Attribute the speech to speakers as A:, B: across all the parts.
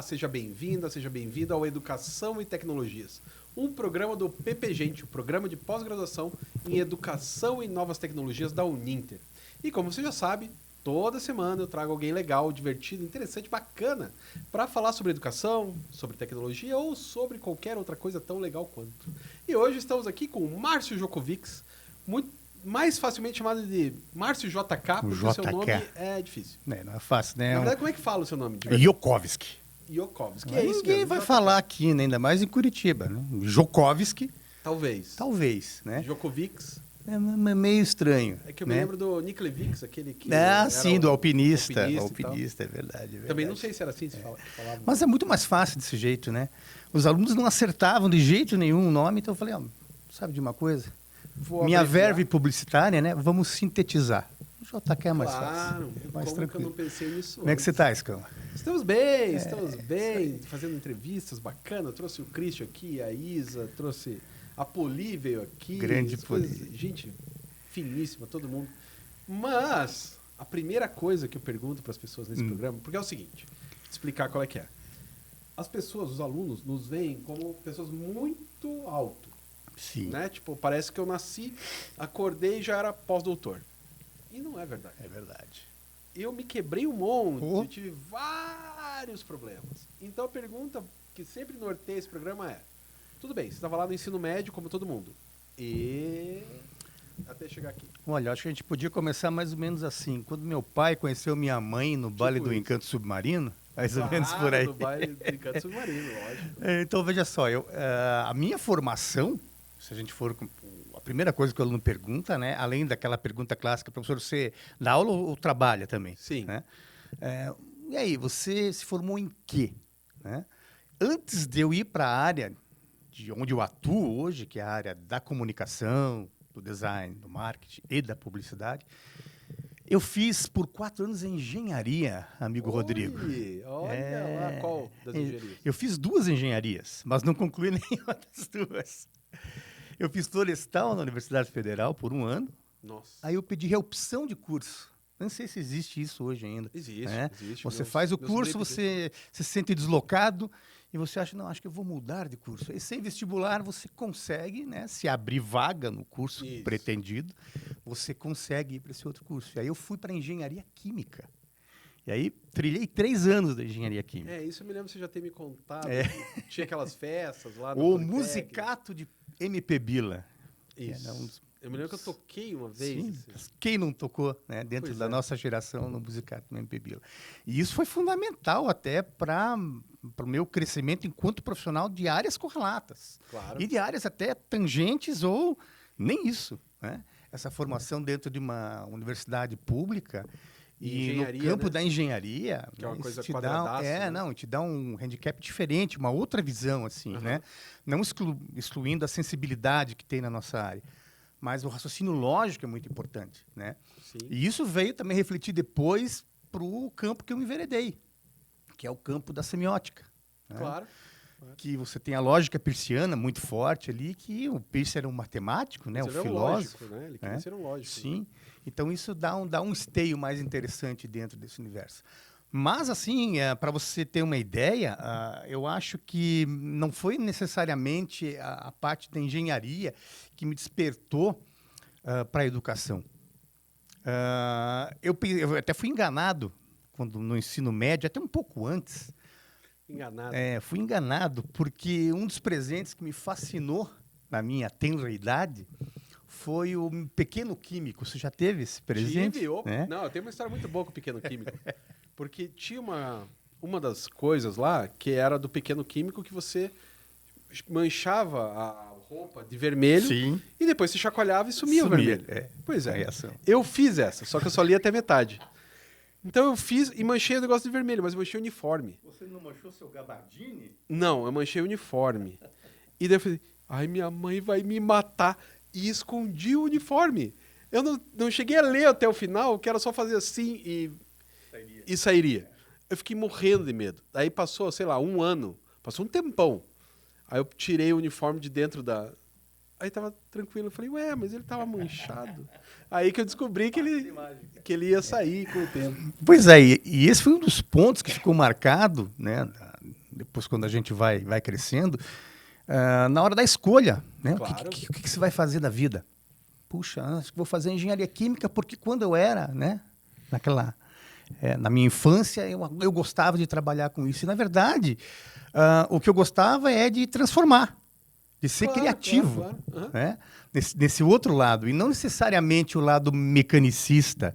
A: seja bem-vinda, seja bem-vindo ao Educação e Tecnologias, um programa do PPGente, o programa de pós-graduação em Educação e Novas Tecnologias da Uninter. E como você já sabe, toda semana eu trago alguém legal, divertido, interessante, bacana, para falar sobre educação, sobre tecnologia ou sobre qualquer outra coisa tão legal quanto. E hoje estamos aqui com o Márcio Jokovics, mais facilmente chamado de Márcio JK, porque o seu nome é difícil.
B: Não é fácil, né?
A: Na verdade, como é que fala o seu nome?
B: Jokovic.
A: Jokovic.
B: É isso ninguém vai falar aqui, né? Ainda mais em Curitiba, né? Jokovic. Talvez, né?
A: Jokovics.
B: É meio estranho.
A: É que eu me lembro do Niklevics, aquele que...
B: sim, do alpinista.
A: Alpinista,
B: é verdade.
A: Também não sei se era assim que se falava.
B: Mas é muito mais fácil desse jeito, né? Os alunos não acertavam de jeito nenhum o nome, então eu falei, sabe de uma coisa? Minha verve publicitária, né? Vamos sintetizar. O JK é mais fácil. Mais
A: como
B: tranquilo.
A: que eu não pensei nisso
B: Como é que você está, Escama?
A: Estamos bem, fazendo entrevistas bacanas. Trouxe o Christian aqui, a Isa, trouxe a Poli veio aqui.
B: Grande Poli.
A: Gente finíssima, todo mundo. Mas a primeira coisa que eu pergunto para as pessoas nesse programa, porque é o seguinte, explicar qual é que é. As pessoas, os alunos, nos veem como pessoas muito alto.
B: Sim.
A: Né? Tipo, parece que eu nasci, acordei e já era pós-doutor. E não é verdade.
B: É verdade.
A: Eu me quebrei um monte, eu tive vários problemas. Então a pergunta que sempre norteia esse programa é: tudo bem, você estava lá no ensino médio como todo mundo. E até chegar aqui.
B: Olha, acho que a gente podia começar mais ou menos assim. Quando meu pai conheceu minha mãe no baile do Encanto Submarino, mais ou menos por aí.
A: No baile do Encanto Submarino, lógico.
B: Então, veja só, a minha formação, se a gente for... A primeira coisa que o aluno pergunta, né, além daquela pergunta clássica, professor, você dá aula ou trabalha também?
A: Sim.
B: Né? E aí, você se formou em quê? Né? Antes de eu ir para a área de onde eu atuo hoje, que é a área da comunicação, do design, do marketing e da publicidade, eu fiz por 4 anos engenharia, amigo Rodrigo.
A: Olha lá, qual das engenharias?
B: Eu fiz 2 engenharias, mas não concluí nenhuma das 2. Eu fiz florestal na Universidade Federal por 1 ano.
A: Nossa.
B: Aí eu pedi reopção de curso. Não sei se existe isso hoje ainda.
A: Existe.
B: Você faz o curso, você se sente deslocado e você acha, não, acho que eu vou mudar de curso. E sem vestibular você consegue, né, se abrir vaga no curso pretendido, você consegue ir para esse outro curso. E aí eu fui para engenharia química. E aí trilhei 3 anos da engenharia química.
A: Isso eu me lembro de você já ter me contado. Tinha aquelas festas lá no
B: O musicato de MP Bila.
A: Isso. Eu me lembro que eu toquei uma vez.
B: Sim, quem não tocou, né, dentro da nossa geração no musicato do MP Bila. E isso foi fundamental até para o meu crescimento enquanto profissional de áreas correlatas.
A: Claro.
B: E de áreas até tangentes ou nem isso. Né? Essa formação dentro de uma universidade pública e no campo da engenharia,
A: que é uma coisa
B: te
A: quadradaço,
B: dá um handicap diferente, uma outra visão, assim, né? Não excluindo a sensibilidade que tem na nossa área, mas o raciocínio lógico é muito importante, né?
A: Sim.
B: E isso veio também refletir depois para o campo que eu me enveredei, que é o campo da semiótica. Né?
A: Claro.
B: Que você tem a lógica peirciana muito forte ali, que o Peirce era um matemático, né? Um filósofo.
A: Lógico, né? Ele queria ser um lógico.
B: Sim. Então, isso dá um esteio mais interessante dentro desse universo. Mas, assim, para você ter uma ideia, eu acho que não foi necessariamente a parte da engenharia que me despertou para a educação. Eu até fui enganado quando no ensino médio, até um pouco antes.
A: Enganado.
B: Fui enganado porque um dos presentes que me fascinou na minha tenra idade foi o Pequeno Químico. Você já teve esse presente?
A: Tive. Não, eu tenho uma história muito boa com o Pequeno Químico. Porque tinha uma das coisas lá que era do Pequeno Químico que você manchava a roupa de vermelho.
B: Sim.
A: E depois você chacoalhava e sumia o vermelho. Pois é. Eu fiz essa, só que eu só li até metade. Então eu fiz e manchei o negócio de vermelho, mas eu manchei o uniforme.
B: Você não manchou seu gabardine?
A: Não, eu manchei o uniforme. E daí eu falei, ai, minha mãe vai me matar. E escondi o uniforme. Eu não cheguei a ler até o final, que era só fazer assim e sairia. Eu fiquei morrendo de medo. Aí passou, sei lá, 1 ano. Passou um tempão. Aí eu tirei o uniforme de dentro da... Aí tava tranquilo. Eu falei, ué, mas ele tava manchado. Aí que eu descobri que ele ia sair com o tempo.
B: Pois é, e esse foi um dos pontos que ficou marcado, né? Depois, quando a gente vai crescendo, na hora da escolha, né?
A: Claro.
B: O que você vai fazer da vida? Puxa, acho que vou fazer engenharia química porque quando eu era, né? Na minha infância, eu gostava de trabalhar com isso. E, na verdade, o que eu gostava é de transformar, de ser criativo,
A: claro. Uhum.
B: né? Nesse outro lado, e não necessariamente o lado mecanicista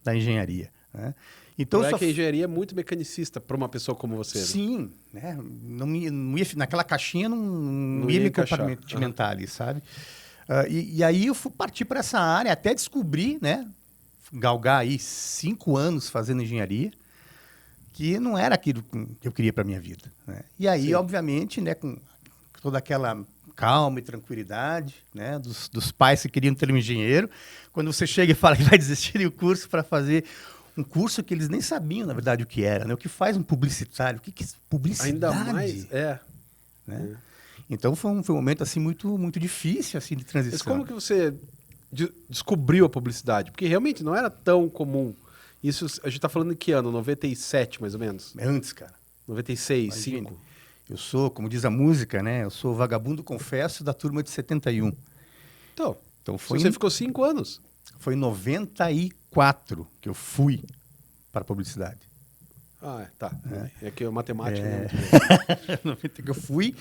B: da engenharia, né? Então,
A: que a engenharia é muito mecanicista para uma pessoa como você. Né?
B: Sim, né? Não ia, naquela caixinha não ia me
A: encaixar.
B: compartimentar ali, sabe? E aí eu fui partir para essa área até descobrir, né? Galgar aí 5 anos fazendo engenharia, que não era aquilo que eu queria para minha vida, né? E aí,
A: Sim.
B: obviamente, né, com toda aquela calma e tranquilidade, né, dos pais que queriam ter um engenheiro, quando você chega e fala que vai desistir do curso para fazer um curso que eles nem sabiam, na verdade, o que era, né? O que faz um publicitário? O que é publicidade?
A: Ainda mais,
B: né? Então foi um momento assim muito muito difícil assim de transição.
A: Mas como que você descobriu a publicidade? Porque realmente não era tão comum. Isso a gente está falando em que ano? 97, mais ou menos?
B: Antes, cara.
A: 96,
B: Imagine.
A: 5.
B: Eu sou, como diz a música, né? Eu sou vagabundo confesso da turma de 71.
A: Então
B: foi
A: você ficou 5 anos.
B: Foi em 94 que eu fui para a publicidade.
A: Tá. É que a matemática não é muito boa.
B: Eu fui,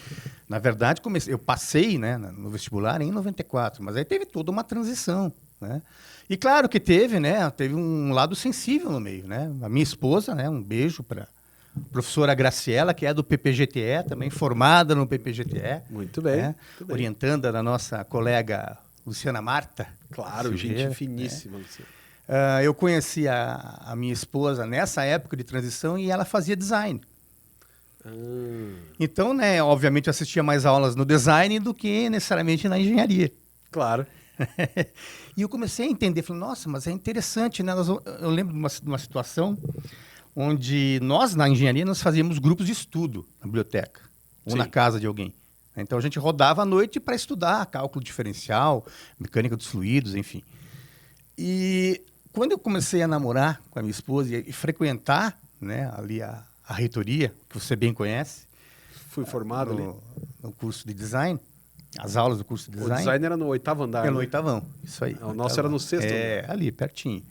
B: na verdade, eu passei, né, no vestibular em 94, mas aí teve toda uma transição, né? E claro que teve, né, teve um lado sensível no meio, né? A minha esposa, né, um beijo para a professora Graciela, que é do PPGTE, também formada no PPGTE.
A: Muito bem.
B: Né, orientanda da nossa colega Luciana Marta.
A: Claro,
B: Silveira,
A: gente finíssima, Luciana.
B: Eu conheci a minha esposa nessa época de transição e ela fazia design. Então, né, obviamente eu assistia mais aulas no design do que necessariamente na engenharia.
A: Claro.
B: E eu comecei a entender, falei, nossa, mas é interessante, né? Eu lembro de uma situação onde nós, na engenharia, nós fazíamos grupos de estudo na biblioteca ou na casa de alguém. Então a gente rodava à noite para estudar cálculo diferencial, mecânica dos fluidos, enfim. E quando eu comecei a namorar com a minha esposa e frequentar, né, ali a reitoria, que você bem conhece.
A: Fui formado
B: no curso de design, as aulas do curso de design.
A: O design era no 8º andar.
B: É no 8º, isso aí.
A: O nosso era no 6º andar.
B: Ali, pertinho.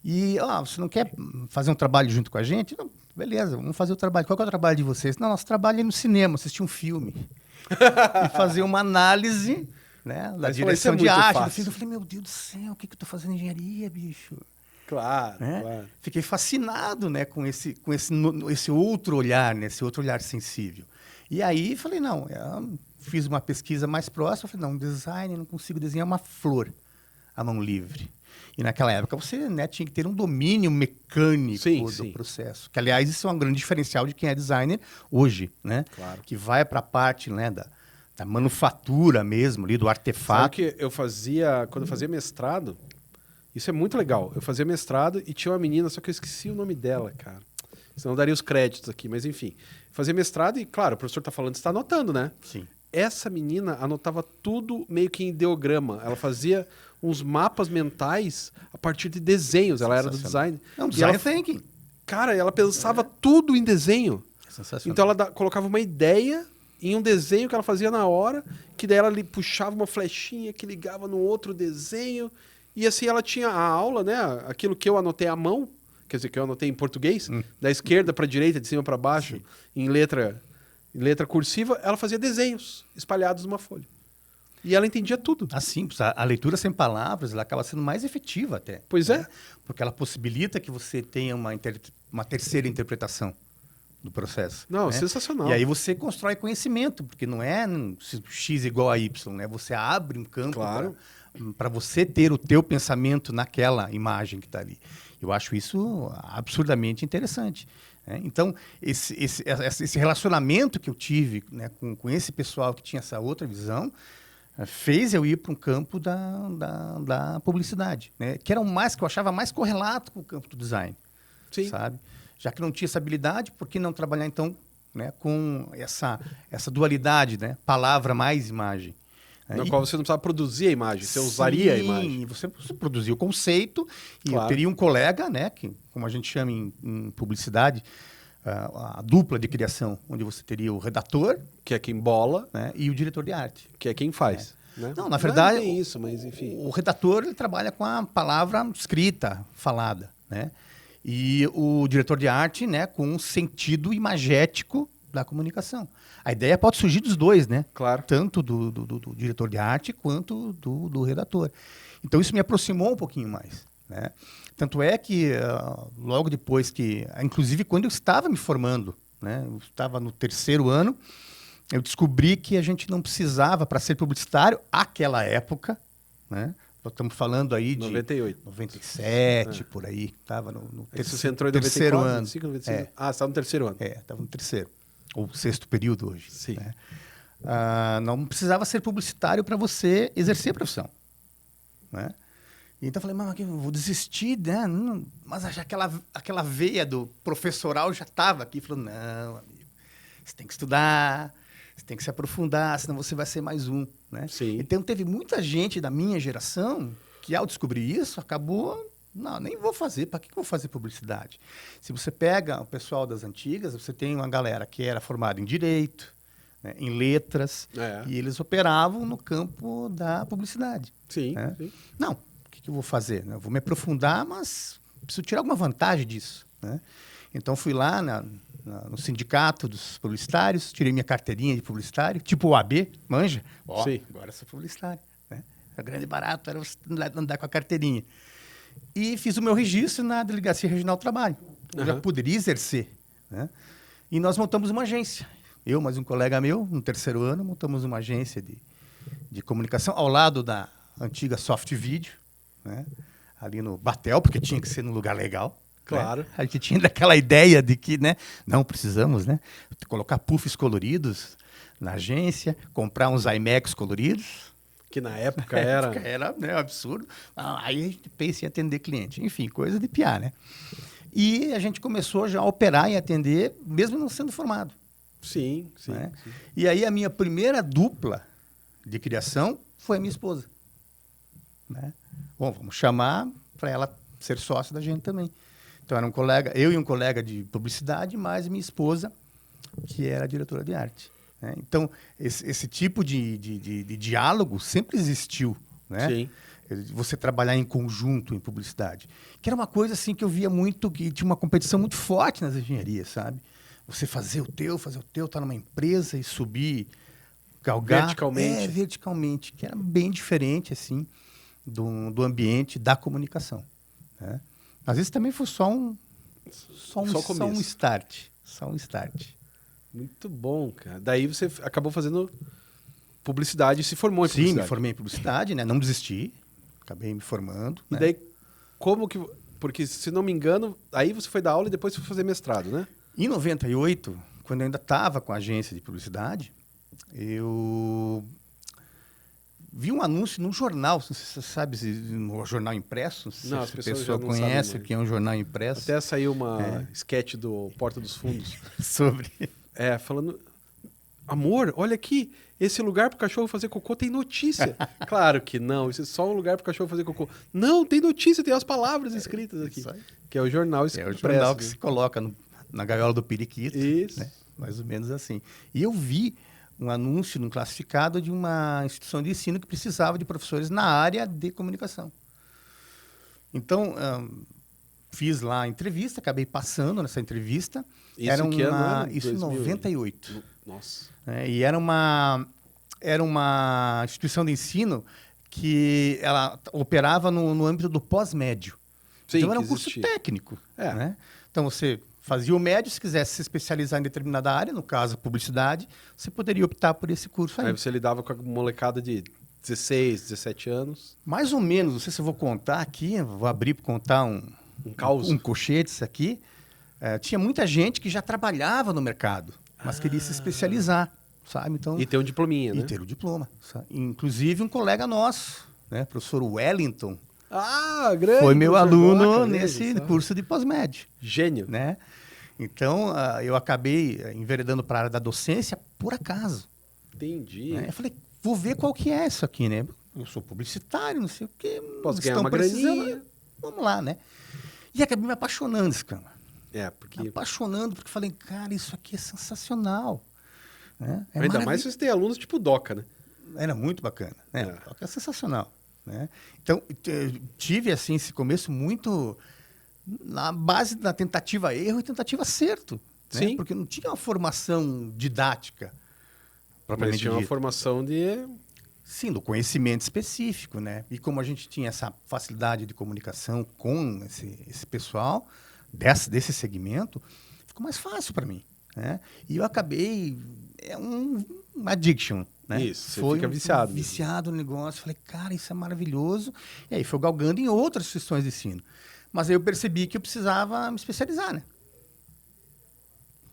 B: E, você não quer fazer um trabalho junto com a gente? Não, beleza, vamos fazer o trabalho. Qual que é o trabalho de vocês? Não, nosso trabalho é no cinema, assistir um filme. E fazer uma análise, né, da direção de arte do filme. Eu falei, meu Deus do céu, o que eu estou fazendo em engenharia, bicho?
A: Claro,
B: né?
A: claro.
B: Fiquei fascinado, né, com esse outro olhar, né, esse outro olhar sensível. E aí falei, não, fiz uma pesquisa mais próxima, falei, não, design, não consigo desenhar uma flor à mão livre. E naquela época você, né, tinha que ter um domínio mecânico do processo. Que, aliás, isso é um grande diferencial de quem é designer hoje, né?
A: Claro.
B: Que vai para a parte, né, da manufatura mesmo, ali, do artefato.
A: Sabe que eu fazia, quando eu fazia mestrado, isso é muito legal. Eu fazia mestrado e tinha uma menina, só que eu esqueci o nome dela, cara. Senão eu daria os créditos aqui, mas enfim. Fazia mestrado e, claro, o professor está falando, você está anotando, né?
B: Sim.
A: Essa menina anotava tudo meio que em ideograma. Ela fazia uns mapas mentais a partir de desenhos. Ela era do design.
B: Não, design thinking.
A: Cara, ela pensava tudo em desenho.
B: Sensacional.
A: Então ela colocava uma ideia em um desenho que ela fazia na hora, que daí ela puxava uma flechinha que ligava no outro desenho. E assim ela tinha a aula, né? Aquilo que eu anotei à mão, quer dizer, que eu anotei em português, da esquerda para a direita, de cima para baixo, em letra cursiva, ela fazia desenhos espalhados numa folha. E ela entendia tudo.
B: Assim, a leitura sem palavras, ela acaba sendo mais efetiva até.
A: Pois
B: né?
A: é.
B: Porque ela possibilita que você tenha uma terceira interpretação do processo.
A: Não,
B: né?
A: sensacional.
B: E aí você constrói conhecimento, porque não é X igual a Y, né? Você abre um campo para você ter o teu pensamento naquela imagem que está ali. Eu acho isso absurdamente interessante. Né? Então, esse relacionamento que eu tive, né, com esse pessoal que tinha essa outra visão, fez eu ir para um campo da publicidade, né? Que era que eu achava mais correlato com o campo do design.
A: Sim.
B: Sabe? Já que não tinha essa habilidade, por que não trabalhar, então, né, com essa dualidade, né? Palavra mais imagem?
A: No qual você não precisava produzir a imagem, você usaria a imagem.
B: Você produzia o conceito e
A: Claro.
B: eu teria um colega, né, que, como a gente chama em publicidade, a dupla de criação, onde você teria o redator,
A: Que é quem bola,
B: né, e o diretor de arte.
A: que é quem faz. Né?
B: Não, na verdade,
A: Não tem isso, mas enfim.
B: O redator ele trabalha com a palavra escrita, falada, né? E o diretor de arte, né, com um sentido imagético da comunicação. A ideia pode surgir dos dois, né?
A: Claro.
B: Tanto do diretor de arte quanto do redator. Então isso me aproximou um pouquinho mais, né? Tanto é que logo depois que, inclusive quando eu estava me formando, né, eu estava no 3º ano, eu descobri que a gente não precisava, para ser publicitário, àquela época, né? Nós estamos falando aí de
A: 98.
B: 97, por aí. Estava no
A: Você entrou em
B: 3º
A: 94,
B: ano.
A: 95, 96?
B: É.
A: Ah, você estava no 3º ano.
B: Estava no 3º, ou 6º período hoje.
A: Sim.
B: Né? Não precisava ser publicitário para você exercer a profissão. Né? Então eu falei, mas eu vou desistir, né? Mas já aquela veia do professoral já estava aqui. Falou, não, amigo, você tem que estudar, você tem que se aprofundar, senão você vai ser mais um. Né?
A: Sim.
B: Então teve muita gente da minha geração que, ao descobrir isso, acabou... Não, nem vou fazer. Para que eu vou fazer publicidade? Se você pega o pessoal das antigas, você tem uma galera que era formada em Direito, né, em Letras, e eles operavam no campo da publicidade.
A: Sim,
B: né?
A: sim.
B: Não, o que eu vou fazer? Eu vou me aprofundar, mas preciso tirar alguma vantagem disso. Né? Então, fui lá no sindicato dos publicitários, tirei minha carteirinha de publicitário, tipo o AB, manja?
A: Sim.
B: Agora sou publicitário. Né? O grande barato era você andar com a carteirinha. E fiz o meu registro na Delegacia Regional do Trabalho. Eu já poderia exercer. Né? E nós montamos uma agência. Eu, mais um colega meu, no 3º ano, montamos uma agência de comunicação ao lado da antiga Soft Video, né? Ali no Batel, porque tinha que ser num lugar legal.
A: Claro.
B: Né? A gente tinha daquela ideia de que, né, não precisamos, né, colocar puffs coloridos na agência, comprar uns IMAX coloridos.
A: Que na época era...
B: Era, né, um absurdo. Aí a gente pensa em atender cliente. Enfim, coisa de piar, né? E a gente começou já a operar e atender, mesmo não sendo formado.
A: Sim, sim,
B: Né?
A: sim.
B: E aí a minha primeira dupla de criação foi a minha esposa. Né? Bom, vamos chamar para ela ser sócia da gente também. Então era um colega, eu e um colega de publicidade, mais minha esposa, que era diretora de arte. Né? Então, esse tipo de diálogo sempre existiu. Né?
A: Sim.
B: Você trabalhar em conjunto em publicidade. Que era uma coisa assim que eu via muito, que tinha uma competição muito forte nas engenharias, sabe? Você fazer o teu, estar numa empresa e subir, galgar.
A: Verticalmente.
B: Verticalmente, que era bem diferente, assim, do ambiente da comunicação. Né? Às vezes também foi só um start. Só um start.
A: Muito bom, cara. Daí você acabou fazendo publicidade e se formou em publicidade.
B: Sim, me formei em publicidade, né? Não desisti. Acabei me formando.
A: E daí, como que... Porque, se não me engano, aí você foi dar aula e depois foi fazer mestrado, né?
B: Em 98, quando eu ainda estava com a agência de publicidade, eu vi um anúncio num jornal. Não sei se você sabe, no jornal impresso.
A: Não,
B: as
A: as pessoas
B: pessoa
A: já não
B: conhece
A: sabem
B: o que é um jornal impresso.
A: Até saiu uma sketch do Porta dos Fundos.
B: Sobre...
A: falando... Amor, olha aqui, esse lugar pro cachorro fazer cocô tem notícia. Claro que não, isso é só um lugar pro cachorro fazer cocô. Não, tem notícia, tem as palavras escritas aqui. Que é o jornal
B: É o jornal que se coloca na gaiola do periquito.
A: Isso.
B: Né? Mais ou menos assim. E eu vi um anúncio num classificado de uma instituição de ensino que precisava de professores na área de comunicação. Então, fiz lá a entrevista, acabei passando nessa entrevista.
A: Isso
B: era
A: que ano?
B: Isso em 98.
A: Nossa.
B: E era uma instituição de ensino que ela operava no âmbito do pós-médio.
A: Sim,
B: então era um
A: que
B: curso
A: existia.
B: técnico. Né? Então você fazia o médio, se quisesse se especializar em determinada área, no caso publicidade, você poderia optar por esse curso aí.
A: Aí você lidava com a molecada de 16, 17 anos.
B: Mais ou menos, não sei se eu vou contar aqui, vou abrir para contar um
A: caos.
B: Um cochetes aqui. Tinha muita gente que já trabalhava no mercado, mas queria se especializar, sabe? Então,
A: e ter um diplominha, né?
B: E ter o diploma. Sabe? Inclusive um colega nosso, né, professor Wellington,
A: grande,
B: foi meu aluno
A: Doca,
B: nesse curso de pós-médio.
A: Gênio.
B: Né? Então, eu acabei enveredando para a área da docência por acaso.
A: Entendi.
B: Né? Eu falei, vou ver qual que é isso aqui, né? Eu sou publicitário, não sei o quê.
A: Posso ganhar uma graninha.
B: Vamos lá, né? E acabei me apaixonando, Scama.
A: Porque...
B: Me apaixonando, porque falei, cara, isso aqui é sensacional. Né?
A: Ainda mais se você tem alunos tipo Doca, né?
B: Era muito bacana. Né? Doca é sensacional. Né? Então, tive, assim, esse começo muito na base da tentativa erro e tentativa acerto. Né?
A: Sim.
B: Porque não tinha uma formação didática.
A: Mas tinha uma formação de...
B: Sim, do conhecimento específico, né? E como a gente tinha essa facilidade de comunicação com esse pessoal desse segmento, ficou mais fácil para mim, né? E eu acabei... É um addiction, né?
A: Isso, você fica viciado.
B: Viciado no negócio. Falei, cara, isso é maravilhoso. E aí foi galgando em outras instituições de ensino. Mas aí eu percebi que eu precisava me especializar, né?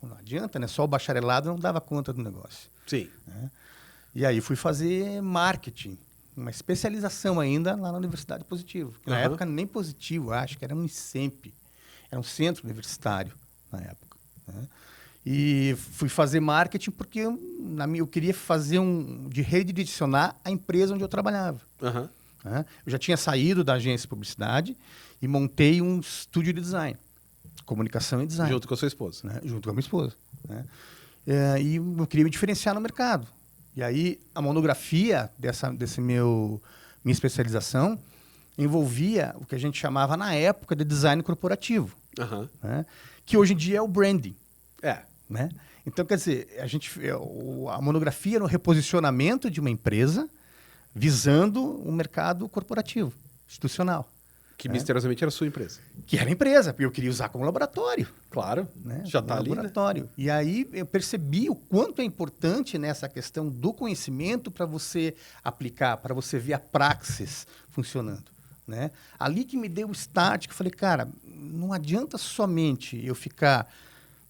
B: Não adianta, né? Só o bacharelado não dava conta do negócio.
A: Sim.
B: Né? E aí fui fazer marketing, uma especialização ainda lá na Universidade Positivo. Na época nem Positivo, acho que era um ICEMP, era um centro universitário na época. Né? E fui fazer marketing porque eu queria fazer de redirecionar a empresa onde eu trabalhava. Né? Eu já tinha saído da agência de publicidade e montei um estúdio de design, comunicação e design.
A: Junto com a sua esposa.
B: Né? Junto com a minha esposa. Né? E eu queria me diferenciar no mercado. E aí, a monografia minha especialização envolvia o que a gente chamava, na época, de design corporativo. Né? Que hoje em dia é o branding. Né? Então, quer dizer, a monografia era o reposicionamento de uma empresa visando o mercado corporativo, institucional.
A: Que misteriosamente era a sua empresa.
B: Que era a empresa, porque eu queria usar como laboratório.
A: Claro,
B: né?
A: Já está ali,
B: laboratório. Né? E aí eu percebi o quanto é importante nessa questão do conhecimento para você aplicar, para você ver a praxis funcionando. Né? Ali que me deu o start, que eu falei, cara, não adianta somente eu ficar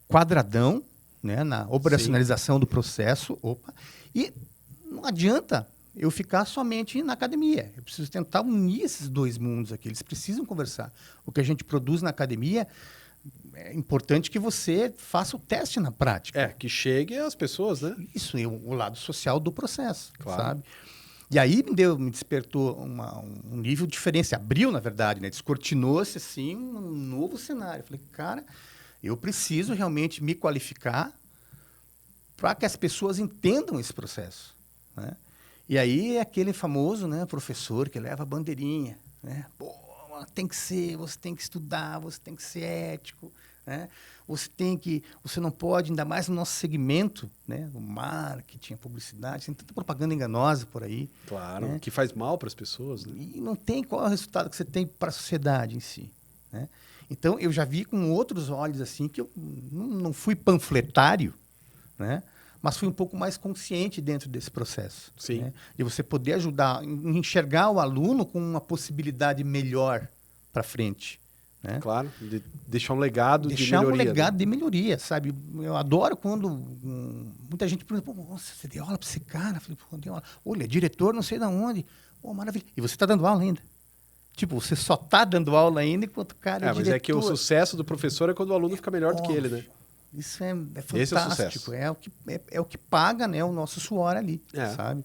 B: quadradão, né, na operacionalização do processo, e não adianta eu ficar somente na academia. Eu preciso tentar unir esses dois mundos aqui. Eles precisam conversar. O que a gente produz na academia, é importante que você faça o teste na prática.
A: Que chegue às pessoas, né?
B: Isso, e o lado social do processo,
A: claro.
B: Sabe? E aí me despertou um nível diferente. Abriu, na verdade, né? Descortinou-se, assim, um novo cenário. Falei, cara, eu preciso realmente me qualificar para que as pessoas entendam esse processo, né? E aí é aquele famoso, né, professor que leva a bandeirinha, né? Pô, tem que ser, você tem que estudar, você tem que ser ético, né? Você não pode, ainda mais no nosso segmento, né, o marketing, a publicidade, tem tanta propaganda enganosa por aí.
A: Claro,
B: né?
A: Que faz mal para as pessoas, né?
B: E não tem qual é o resultado que você tem para a sociedade em si, né? Então eu já vi com outros olhos assim que eu não fui panfletário, né? Mas fui um pouco mais consciente dentro desse processo.
A: Sim.
B: Né? De você poder ajudar, enxergar o aluno com uma possibilidade melhor para frente. Né?
A: Claro, de deixar um legado de melhoria.
B: Deixar um legado de melhoria, sabe? Eu adoro quando muita gente pergunta, pô, você deu aula para esse cara? Eu falei, pô, deu aula. Olha, diretor não sei de onde. Pô, maravilha. E você está dando aula ainda. Tipo, você só está dando aula ainda enquanto o cara é diretor.
A: Mas é que o sucesso do professor é quando o aluno fica melhor do que ele, né?
B: Isso é fantástico.
A: Esse é o sucesso.
B: É o que paga, né, o nosso suor ali, sabe?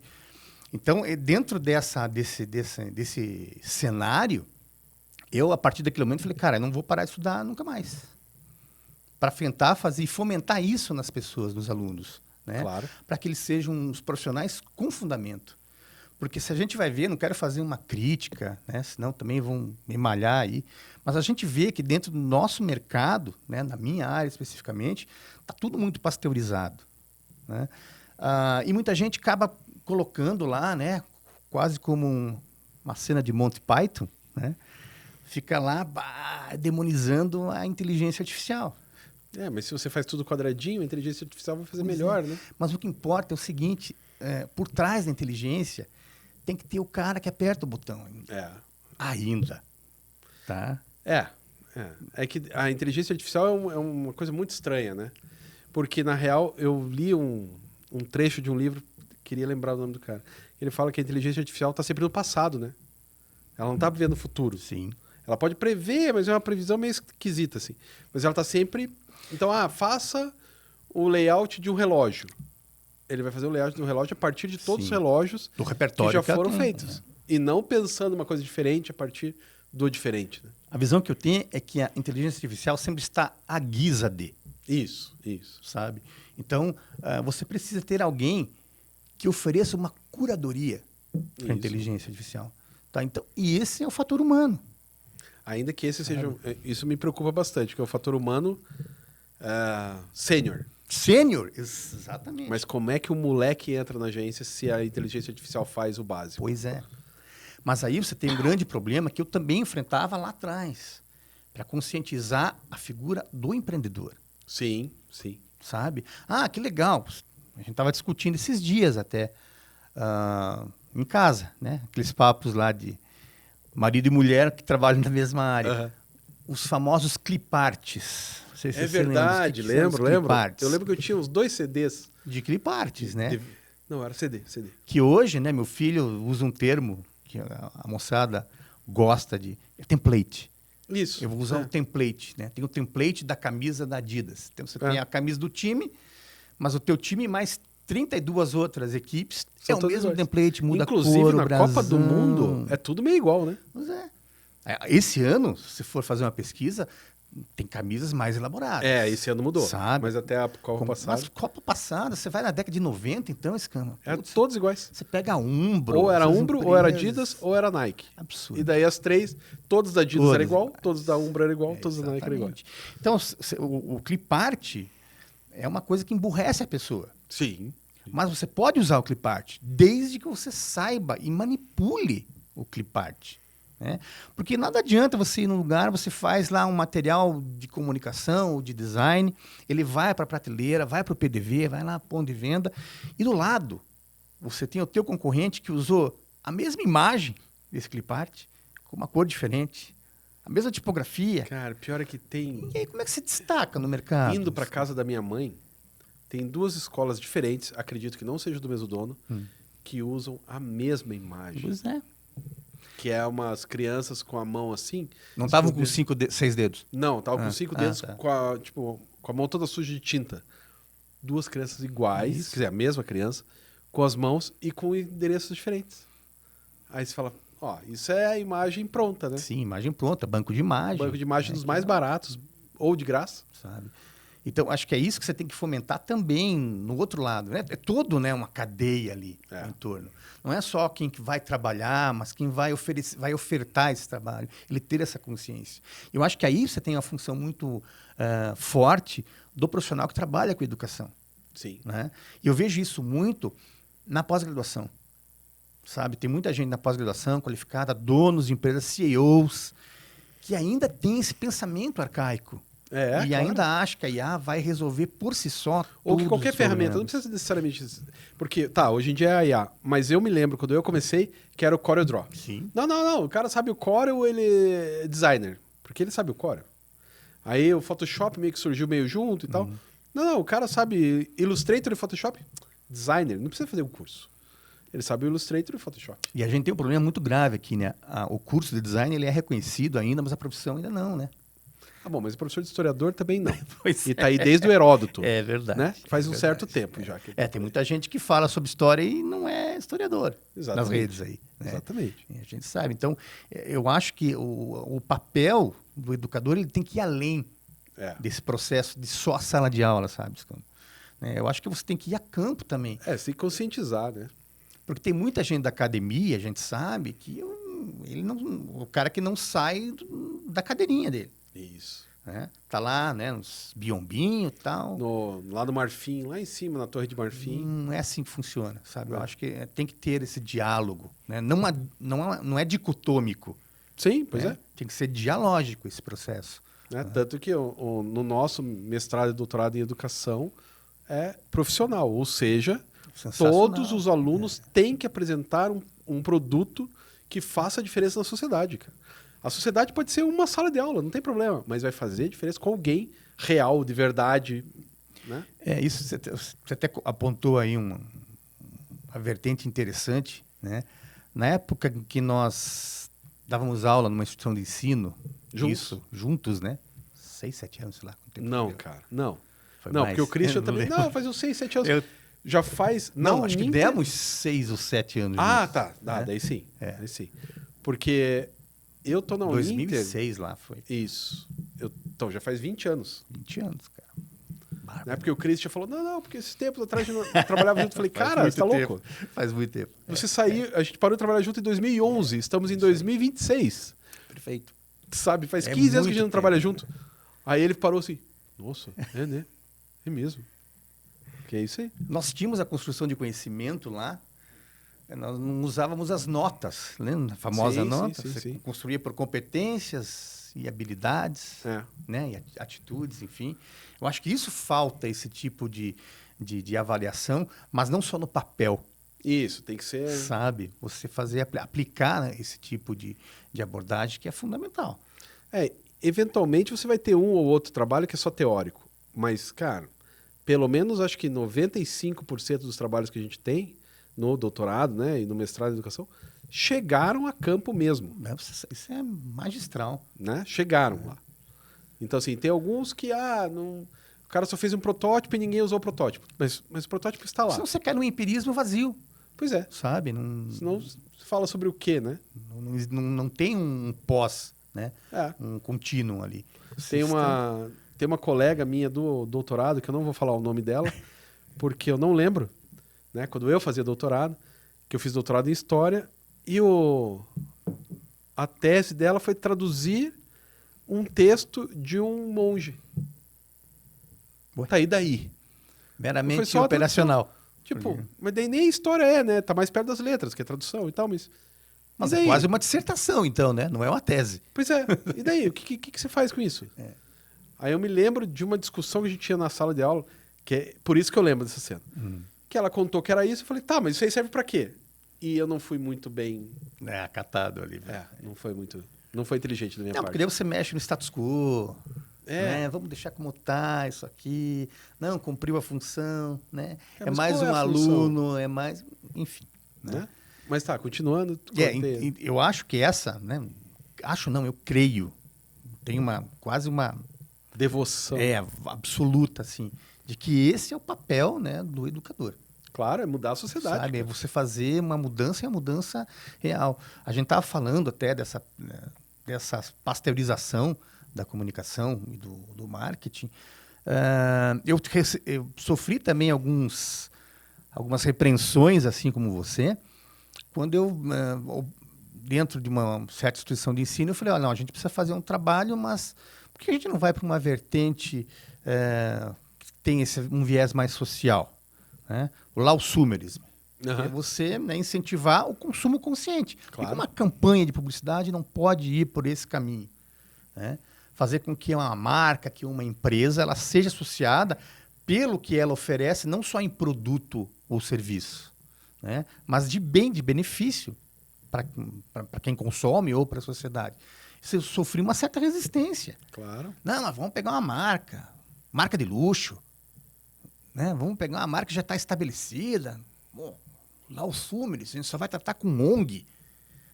B: Então, dentro desse cenário, eu, a partir daquele momento, falei, cara, eu não vou parar de estudar nunca mais. Para tentar fazer e fomentar isso nas pessoas, nos alunos. Né?
A: Claro.
B: Para que eles sejam uns profissionais com fundamento. Porque se a gente vai ver, não quero fazer uma crítica, né? Senão também vão me malhar aí, mas a gente vê que dentro do nosso mercado, né, na minha área especificamente, está tudo muito pasteurizado. Né? E muita gente acaba colocando lá, né, quase como uma cena de Monty Python, né? Fica lá demonizando a inteligência artificial.
A: Mas se você faz tudo quadradinho, a inteligência artificial vai fazer melhor, né?
B: Mas o que importa é o seguinte, por trás da inteligência, tem que ter o cara que aperta o botão. Ainda. Tá?
A: É que a inteligência artificial é uma coisa muito estranha, né? Porque, na real, eu li um trecho de um livro, queria lembrar o nome do cara. Ele fala que a inteligência artificial está sempre no passado, né? Ela não está vivendo o futuro.
B: Sim.
A: Ela pode prever, mas é uma previsão meio esquisita, assim. Mas ela está sempre... Então, faça o layout de um relógio. Ele vai fazer o layout do relógio a partir de todos
B: Sim.
A: os relógios
B: Do repertório
A: que já foram
B: tem,
A: feitos.
B: né?
A: E não pensando uma coisa diferente a partir do diferente. Né?
B: A visão que eu tenho é que a inteligência artificial sempre está à guisa de,
A: Isso.
B: sabe? Então, você precisa ter alguém que ofereça uma curadoria para a
A: Isso.
B: inteligência artificial. Tá? Então, e esse é o fator humano.
A: Ainda que esse seja... Isso me preocupa bastante, que é o fator humano sênior.
B: Sênior, exatamente.
A: Mas como é que o moleque entra na agência se a inteligência artificial faz o básico?
B: Pois é. Mas aí você tem um grande problema que eu também enfrentava lá atrás, para conscientizar a figura do empreendedor,
A: Sim.
B: sabe? Ah, que legal. A gente estava discutindo esses dias até em casa, né? Aqueles papos lá de marido e mulher que trabalham na mesma área.
A: Aham.
B: Os famosos cliparts. Não sei se
A: É
B: você lembra.
A: verdade,
B: O que são os
A: lembro.
B: cliparts?
A: Eu lembro que eu tinha uns 2 CDs.
B: De cliparts, né?
A: Não, era CD.
B: Que hoje, né, meu filho usa um termo que a moçada gosta de... É template.
A: Isso.
B: Eu vou usar um template, né? Tem o template da camisa da Adidas. Então, você tem a camisa do time, mas o teu time mais 32 outras equipes
A: São
B: é o
A: todos
B: mesmo
A: iguais.
B: template, muda
A: Inclusive,
B: a cor,
A: na
B: o brasão.
A: Copa do Mundo, é tudo meio igual, né?
B: Pois é. Esse ano, se for fazer uma pesquisa, tem camisas mais elaboradas.
A: Esse ano mudou.
B: Sabe?
A: Mas até a Copa passada,
B: Mas Copa passada, você vai na década de 90, então, Escama.
A: eram todos iguais.
B: Você pega a Umbro.
A: Ou era
B: essas
A: Umbro, ou era
B: empresas.
A: Adidas, ou era Nike.
B: Absurdo.
A: E daí as três, todos da Adidas
B: Todas
A: eram igual,
B: iguais.
A: todos da Umbro eram igual, todos da Nike eram igual.
B: Exatamente. Então, o clipart é uma coisa que emburrece a pessoa.
A: Sim.
B: Mas você pode usar o clipart desde que você saiba e manipule o clipart. Né? Porque nada adianta você ir num lugar, você faz lá um material de comunicação ou de design, ele vai para a prateleira, vai para o PDV, vai lá para ponto de venda, e do lado você tem o teu concorrente que usou a mesma imagem desse clipart, com uma cor diferente, a mesma tipografia.
A: Cara, pior é que tem...
B: E aí como é que se destaca no mercado?
A: Indo para casa da minha mãe, tem 2 escolas diferentes, acredito que não seja do mesmo dono, que usam a mesma imagem.
B: Pois é.
A: Que é umas crianças com a mão assim.
B: Não estavam com 6 dedos?
A: Não, tava com 5 dedos
B: tá.
A: com a mão toda suja de tinta. 2 crianças iguais,
B: Isso.
A: quer dizer, a mesma criança, com as mãos e com endereços diferentes. Aí você fala, isso é a imagem pronta, né?
B: Sim, imagem pronta, banco de imagem.
A: Banco de imagem dos mais baratos, ou de graça.
B: Sabe? Então, acho que é isso que você tem que fomentar também no outro lado. Né? É todo, né, uma cadeia ali em torno. Não é só quem que vai trabalhar, mas quem vai ofertar esse trabalho. Ele ter essa consciência. Eu acho que aí você tem uma função muito forte do profissional que trabalha com educação.
A: Sim.
B: Né? E eu vejo isso muito na pós-graduação. Sabe? Tem muita gente na pós-graduação qualificada, donos de empresas, CEOs, que ainda tem esse pensamento arcaico. E
A: claro.
B: ainda acha que a IA vai resolver por si só.
A: Ou que qualquer ferramenta, não precisa necessariamente... Porque, hoje em dia é a IA, mas eu me lembro, quando eu comecei, que era o CorelDRAW.
B: Sim.
A: Não, o cara sabe o Corel, ele é designer, porque ele sabe o Corel. Aí o Photoshop meio que surgiu meio junto e tal. Não, o cara sabe Illustrator e Photoshop, designer, não precisa fazer um curso. Ele sabe o Illustrator e o Photoshop.
B: E a gente tem um problema muito grave aqui, né? O curso de design ele é reconhecido ainda, mas a profissão ainda não, né?
A: Bom, mas o professor de historiador também não.
B: Pois
A: E tá aí desde o Heródoto.
B: É verdade.
A: Né? Faz um
B: verdade.
A: certo tempo já.
B: Tem muita gente que fala sobre história e não é historiador.
A: Exatamente.
B: Nas redes aí. Né?
A: Exatamente.
B: E a gente sabe. Então, eu acho que o papel do educador ele tem que ir além desse processo de só sala de aula, sabe? Eu acho que você tem que ir a campo também.
A: Você tem que conscientizar, né?
B: Porque tem muita gente da academia, a gente sabe, que o cara que não sai da cadeirinha dele.
A: Isso.
B: Né? Tá lá, né, uns biombinhos e tal.
A: Lá no Marfim, lá em cima, na Torre de Marfim.
B: Não é assim que funciona, sabe? Eu acho que tem que ter esse diálogo. Né? Não é dicotômico.
A: Sim, pois é.
B: Tem que ser dialógico esse processo.
A: Né? Tanto que no nosso mestrado e doutorado em educação é profissional, ou seja, todos os alunos têm que apresentar um produto que faça a diferença na sociedade, cara. A sociedade pode ser uma sala de aula, não tem problema, mas vai fazer diferença com alguém real, de verdade. Né?
B: Isso você até apontou aí uma vertente interessante. Né? Na época que nós dávamos aula numa instituição de ensino, juntos, né? 6, 7 anos, sei lá.
A: Não, cara, não.
B: Foi
A: não,
B: mais.
A: porque o Christian também... Não, faz uns 6, 7 anos. Já faz...
B: Não, acho que
A: Uninter...
B: demos 6 ou 7 anos.
A: Ah,
B: nisso,
A: tá.
B: né?
A: Daí sim.
B: É.
A: Daí sim. Porque eu tô na Uninter...
B: 2006 lá foi.
A: Isso. Então, já faz 20 anos.
B: 20 anos, cara.
A: Né? Porque o Christian falou, não, porque esses tempos atrás a gente trabalhava junto. Eu falei, cara, você tá louco?
B: Faz muito tempo.
A: Você saiu... A gente parou de trabalhar junto em 2011. Estamos em 2026.
B: Perfeito.
A: Sabe? Faz 15 anos que a gente não trabalha junto.
B: Né?
A: Aí ele parou assim, nossa, é, né? É mesmo. Que é isso aí.
B: Nós tínhamos a construção de conhecimento lá, nós não usávamos as notas, lembra? A famosa nota. Você construía por competências e habilidades, né? E atitudes, enfim. Eu acho que isso falta, esse tipo de avaliação, mas não só no papel.
A: Isso, tem que ser...
B: Sabe? Você aplicar esse tipo de abordagem que é fundamental.
A: Eventualmente você vai ter um ou outro trabalho que é só teórico. Mas, cara, pelo menos acho que 95% dos trabalhos que a gente tem no doutorado, né, e no mestrado em educação, chegaram a campo mesmo.
B: Isso é magistral.
A: Né? Chegaram lá. Então, assim, tem alguns que, o cara só fez um protótipo e ninguém usou o protótipo. Mas o protótipo está lá.
B: Senão você quer um empirismo vazio.
A: Pois é.
B: Sabe?
A: Senão você fala sobre o quê, né?
B: Não tem um pós, né? Um contínuo ali.
A: Tem uma colega minha do doutorado, que eu não vou falar o nome dela, porque eu não lembro, né? Quando eu fazia doutorado, que eu fiz doutorado em História, e a tese dela foi traduzir um texto de um monge. Tá aí daí.
B: Meramente operacional.
A: Tipo, mas daí nem história né? Tá mais perto das letras, que é tradução e tal, mas
B: é quase uma dissertação, então, né? Não é uma tese.
A: Pois é. E daí? O que você faz com isso? Aí eu me lembro de uma discussão que a gente tinha na sala de aula, que é por isso que eu lembro dessa cena. Que ela contou que era isso, eu falei, tá, mas isso aí serve pra quê? E eu não fui muito bem...
B: acatado ali.
A: Não foi inteligente da minha parte.
B: Porque daí você mexe no status quo. Né? Vamos deixar como tá isso aqui. Não, cumpriu a função, né? É mais um aluno, é mais... Enfim. Né?
A: Mas tá, continuando.
B: Eu acho que essa, né? Eu creio. Tem quase uma
A: devoção.
B: Absoluta, assim, de que esse é o papel, né, do educador.
A: Claro, é mudar a sociedade.
B: Sabe? É você fazer uma mudança e a mudança real. A gente estava falando até dessa pasteurização da comunicação e do marketing. Eu sofri também algumas repreensões, assim como você, quando dentro de uma certa instituição de ensino, eu falei, a gente precisa fazer um trabalho, mas por que a gente não vai para uma vertente que tem um viés mais social? Né? O lausumerismo. É você, né, incentivar o consumo consciente. Claro. E uma campanha de publicidade não pode ir por esse caminho. Né? Fazer com que uma marca, que uma empresa, ela seja associada pelo que ela oferece, não só em produto ou serviço, né? Mas de benefício para quem consome ou para a sociedade. Você sofreu uma certa resistência.
A: Claro.
B: Não, nós vamos pegar uma marca de luxo, né? Vamos pegar uma marca que já está estabelecida. Bom, lá os Fúmeres, a gente só vai tratar com ONG.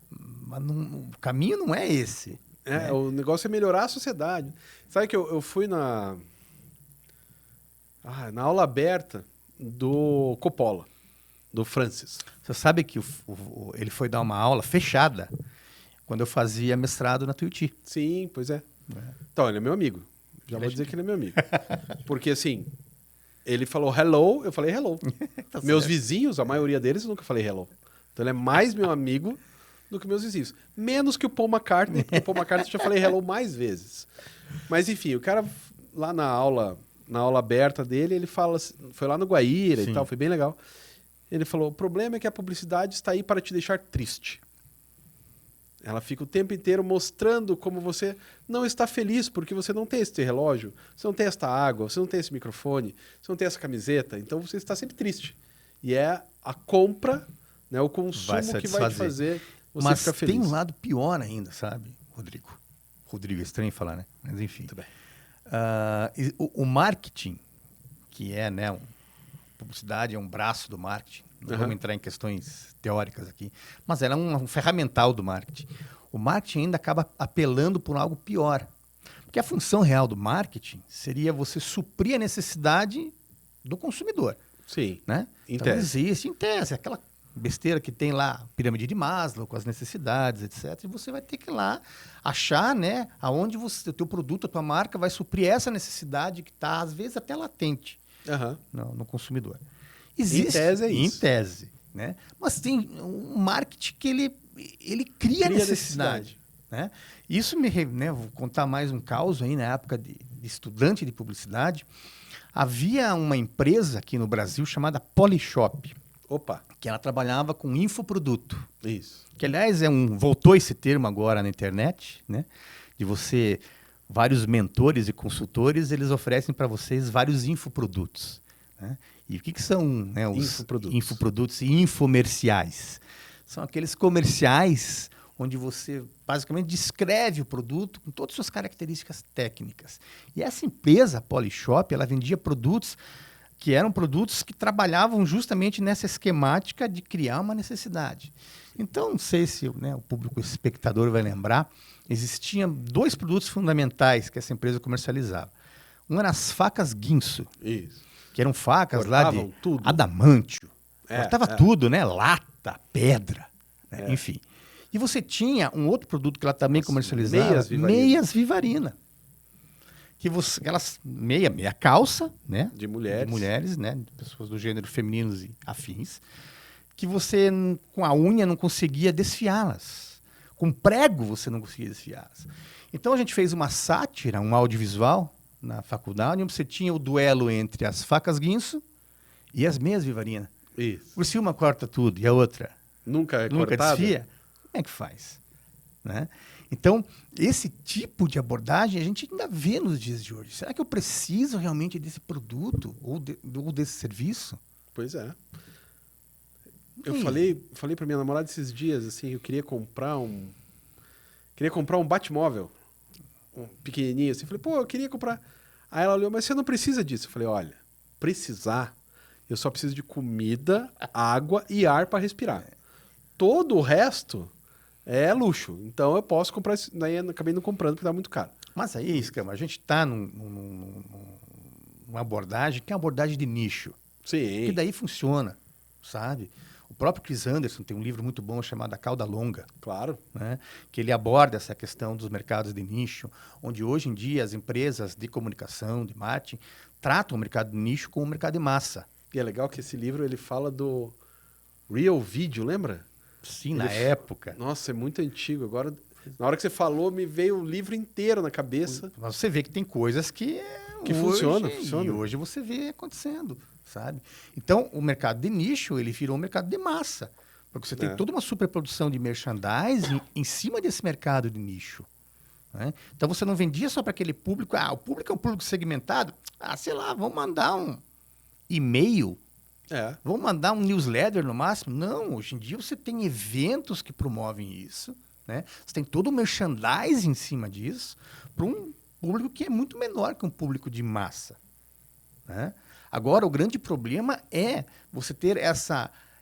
B: Mas o caminho não é esse. Né?
A: O negócio é melhorar a sociedade. Sabe que eu fui na aula aberta do Coppola, do Francis.
B: Você sabe que ele foi dar uma aula fechada quando eu fazia mestrado na Tuiuti.
A: Sim, pois é. Então, ele é meu amigo. Já vou dizer que ele é meu amigo. Porque, assim, ele falou hello, eu falei hello.
B: Tá
A: Meus
B: certo.
A: vizinhos, a maioria deles, eu nunca falei hello. Então, ele é mais meu amigo do que meus vizinhos. Menos que o Paul McCartney, porque o Paul McCartney eu já falei hello mais vezes. Mas, enfim, o cara lá na aula aberta dele, ele fala, foi lá no Guaíra e tal, foi bem legal. Ele falou, o problema é que a publicidade está aí para te deixar triste. Ela fica o tempo inteiro mostrando como você não está feliz, porque você não tem esse relógio, você não tem esta água, você não tem esse microfone, você não tem essa camiseta, então você está sempre triste. E é a compra, né, o consumo que vai te fazer você ficar feliz.
B: Mas tem um lado pior ainda, sabe, Rodrigo? Rodrigo é estranho falar, né? Mas enfim.
A: Muito bem.
B: O marketing, que é, né, publicidade é um braço do marketing. Não vamos entrar em questões teóricas aqui, mas ela é um ferramental do marketing. O marketing ainda acaba apelando por algo pior. Porque a função real do marketing seria você suprir a necessidade do consumidor.
A: Sim,
B: né?
A: em
B: Então
A: tese.
B: existe, em tese, aquela besteira que tem lá, pirâmide de Maslow, com as necessidades, etc. E você vai ter que ir lá achar, né, aonde o teu produto, a tua marca vai suprir essa necessidade que está, às vezes, até latente
A: Aham.
B: no consumidor.
A: Em tese é
B: Em
A: isso.
B: tese, né? Mas tem um marketing que ele cria necessidade. Né? Isso né, vou contar mais um caso aí na época de estudante de publicidade. Havia uma empresa aqui no Brasil chamada Polishop,
A: Opa,
B: que ela trabalhava com infoproduto.
A: isso.
B: Que, aliás, voltou esse termo agora na internet, né? De você, vários mentores e consultores, eles oferecem para vocês vários infoprodutos. Né? E o que são, né, os infoprodutos e infomerciais? São aqueles comerciais onde você basicamente descreve o produto com todas as suas características técnicas. E essa empresa, a Polishop, ela vendia produtos que eram produtos que trabalhavam justamente nessa esquemática de criar uma necessidade. Então, não sei se, né, o público espectador vai lembrar, existiam 2 produtos fundamentais que essa empresa comercializava. Um eram as facas Guinso,
A: Isso.
B: que eram facas
A: Cortavam
B: lá de
A: tudo.
B: adamantio. Cortava tudo, né? Lata, pedra, né? Enfim. E você tinha um outro produto que ela também comercializava, meias Vivarina. Que você, aquelas meia calça, né?
A: De mulheres.
B: De mulheres, né? De pessoas do gênero femininos e afins. Que você, com a unha, não conseguia desfiá-las. Com prego, você não conseguia desfiá-las. Então, a gente fez uma sátira, um audiovisual, na faculdade, onde você tinha o duelo entre as facas Guinso e as meias Vivarina.
A: Isso.
B: Por se uma corta tudo e a outra
A: Nunca
B: nunca
A: cortada?
B: desfia, como é que faz? Né? Então, esse tipo de abordagem a gente ainda vê nos dias de hoje. Será que eu preciso realmente desse produto ou desse serviço?
A: Pois é. Eu falei pra minha namorada esses dias, assim, eu queria comprar um Batmóvel, um pequenininho, assim. Falei, pô, eu queria comprar. Aí ela olhou, mas você não precisa disso. Eu falei, olha, precisar, eu só preciso de comida, água e ar para respirar. Todo o resto é luxo. Então eu posso comprar isso. Daí eu acabei não comprando porque tá muito caro.
B: Mas aí, Scama, a gente está numa abordagem que é uma abordagem de nicho.
A: Sim.
B: Que daí funciona, sabe? O próprio Chris Anderson tem um livro muito bom chamado A Cauda Longa.
A: Claro.
B: Né? Que ele aborda essa questão dos mercados de nicho, onde hoje em dia as empresas de comunicação, de marketing, tratam o mercado de nicho como um mercado de massa.
A: E é legal que esse livro ele fala do Real Video, lembra?
B: Sim, na época.
A: Nossa, é muito antigo. Agora, na hora que você falou, me veio o livro inteiro na cabeça.
B: Mas você vê que tem coisas que
A: funciona.
B: E hoje você vê acontecendo, sabe? Então, o mercado de nicho, ele virou um mercado de massa. Porque você tem toda uma superprodução de merchandising em cima desse mercado de nicho. Né? Então, você não vendia só para aquele público. O público é um público segmentado. Sei lá, vamos mandar um e-mail. Vamos mandar um newsletter no máximo? Não, hoje em dia você tem eventos que promovem isso. Né? Você tem todo o merchandising em cima disso para um público que é muito menor que um público de massa. Né? Agora, o grande problema é você ter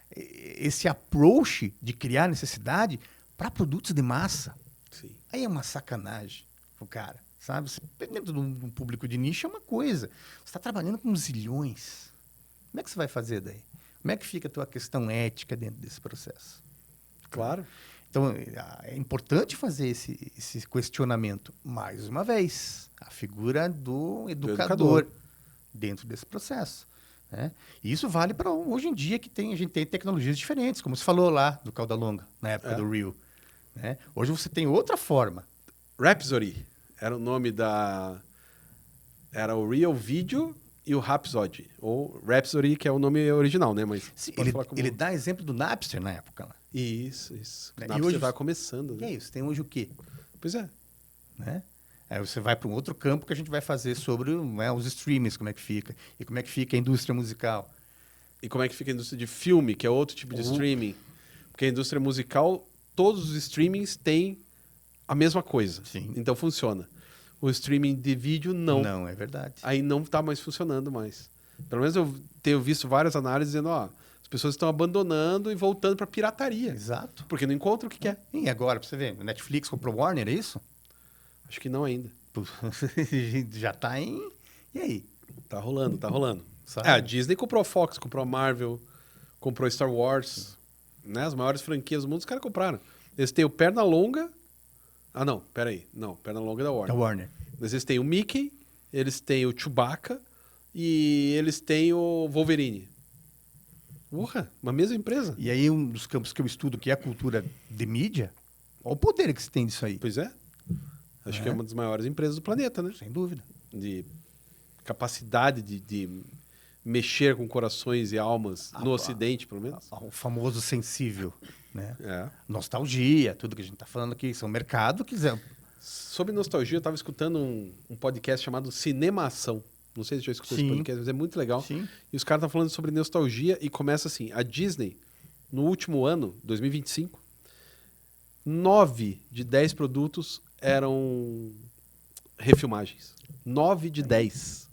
B: esse approach de criar necessidade para produtos de massa.
A: Sim.
B: Aí é uma sacanagem o cara, sabe? Você, dentro de um público de nicho é uma coisa. Você está trabalhando com zilhões. Como é que você vai fazer daí? Como é que fica a tua questão ética dentro desse processo?
A: Claro.
B: Então, é importante fazer esse questionamento. Mais uma vez, a figura do educador dentro desse processo. Né? E isso vale para hoje em dia que a gente tem tecnologias diferentes, como você falou lá do Cauda Longa, na época do Reel. Né? Hoje você tem outra forma.
A: Rhapsody era o nome da... Era o Real Video e o Rhapsody. Ou Rhapsody, que é o nome original, né? Mas
B: sim, ele dá exemplo do Napster na época. Lá.
A: Isso. O
B: E
A: Napster
B: hoje
A: estava começando.
B: Né? É isso, tem hoje o quê?
A: Pois é.
B: Né? Aí você vai para um outro campo que a gente vai fazer sobre os streamings, como é que fica. E como é que fica a indústria musical.
A: E como é que fica a indústria de filme, que é outro tipo de streaming. Porque a indústria musical, todos os streamings têm a mesma coisa.
B: Sim.
A: Então funciona. O streaming de vídeo, não.
B: Não, é verdade.
A: Aí não está mais funcionando mais. Pelo menos eu tenho visto várias análises dizendo, as pessoas estão abandonando e voltando para pirataria.
B: Exato.
A: Porque não encontram o que quer.
B: E agora, para você ver, o Netflix comprou Warner, é isso?
A: Acho que não ainda.
B: Já está em... E aí?
A: Tá rolando.
B: sabe?
A: A Disney comprou a Fox, comprou a Marvel, comprou Star Wars, né? As maiores franquias do mundo, os caras compraram. Eles têm o Pernalonga... Ah, não, peraí. Não, Pernalonga é da Warner.
B: Da Warner.
A: Mas eles têm o Mickey, eles têm o Chewbacca e eles têm o Wolverine. Porra, uma mesma empresa.
B: E aí, um dos campos que eu estudo, que é a cultura de mídia, olha o poder que se tem disso aí.
A: Pois é. Acho que é uma das maiores empresas do planeta, né?
B: Sem dúvida.
A: De capacidade de mexer com corações e almas no Ocidente, pelo menos.
B: O famoso sensível, né?
A: É.
B: Nostalgia, tudo que a gente está falando aqui, isso é um mercado que...
A: Sobre nostalgia, eu estava escutando um podcast chamado Cinemação. Não sei se já escutou esse
B: Sim.
A: podcast, mas é muito legal.
B: Sim.
A: E os caras estão falando sobre nostalgia e começa assim, a Disney, no último ano, 2025, 9 de 10 produtos eram refilmagens. 9 de 10.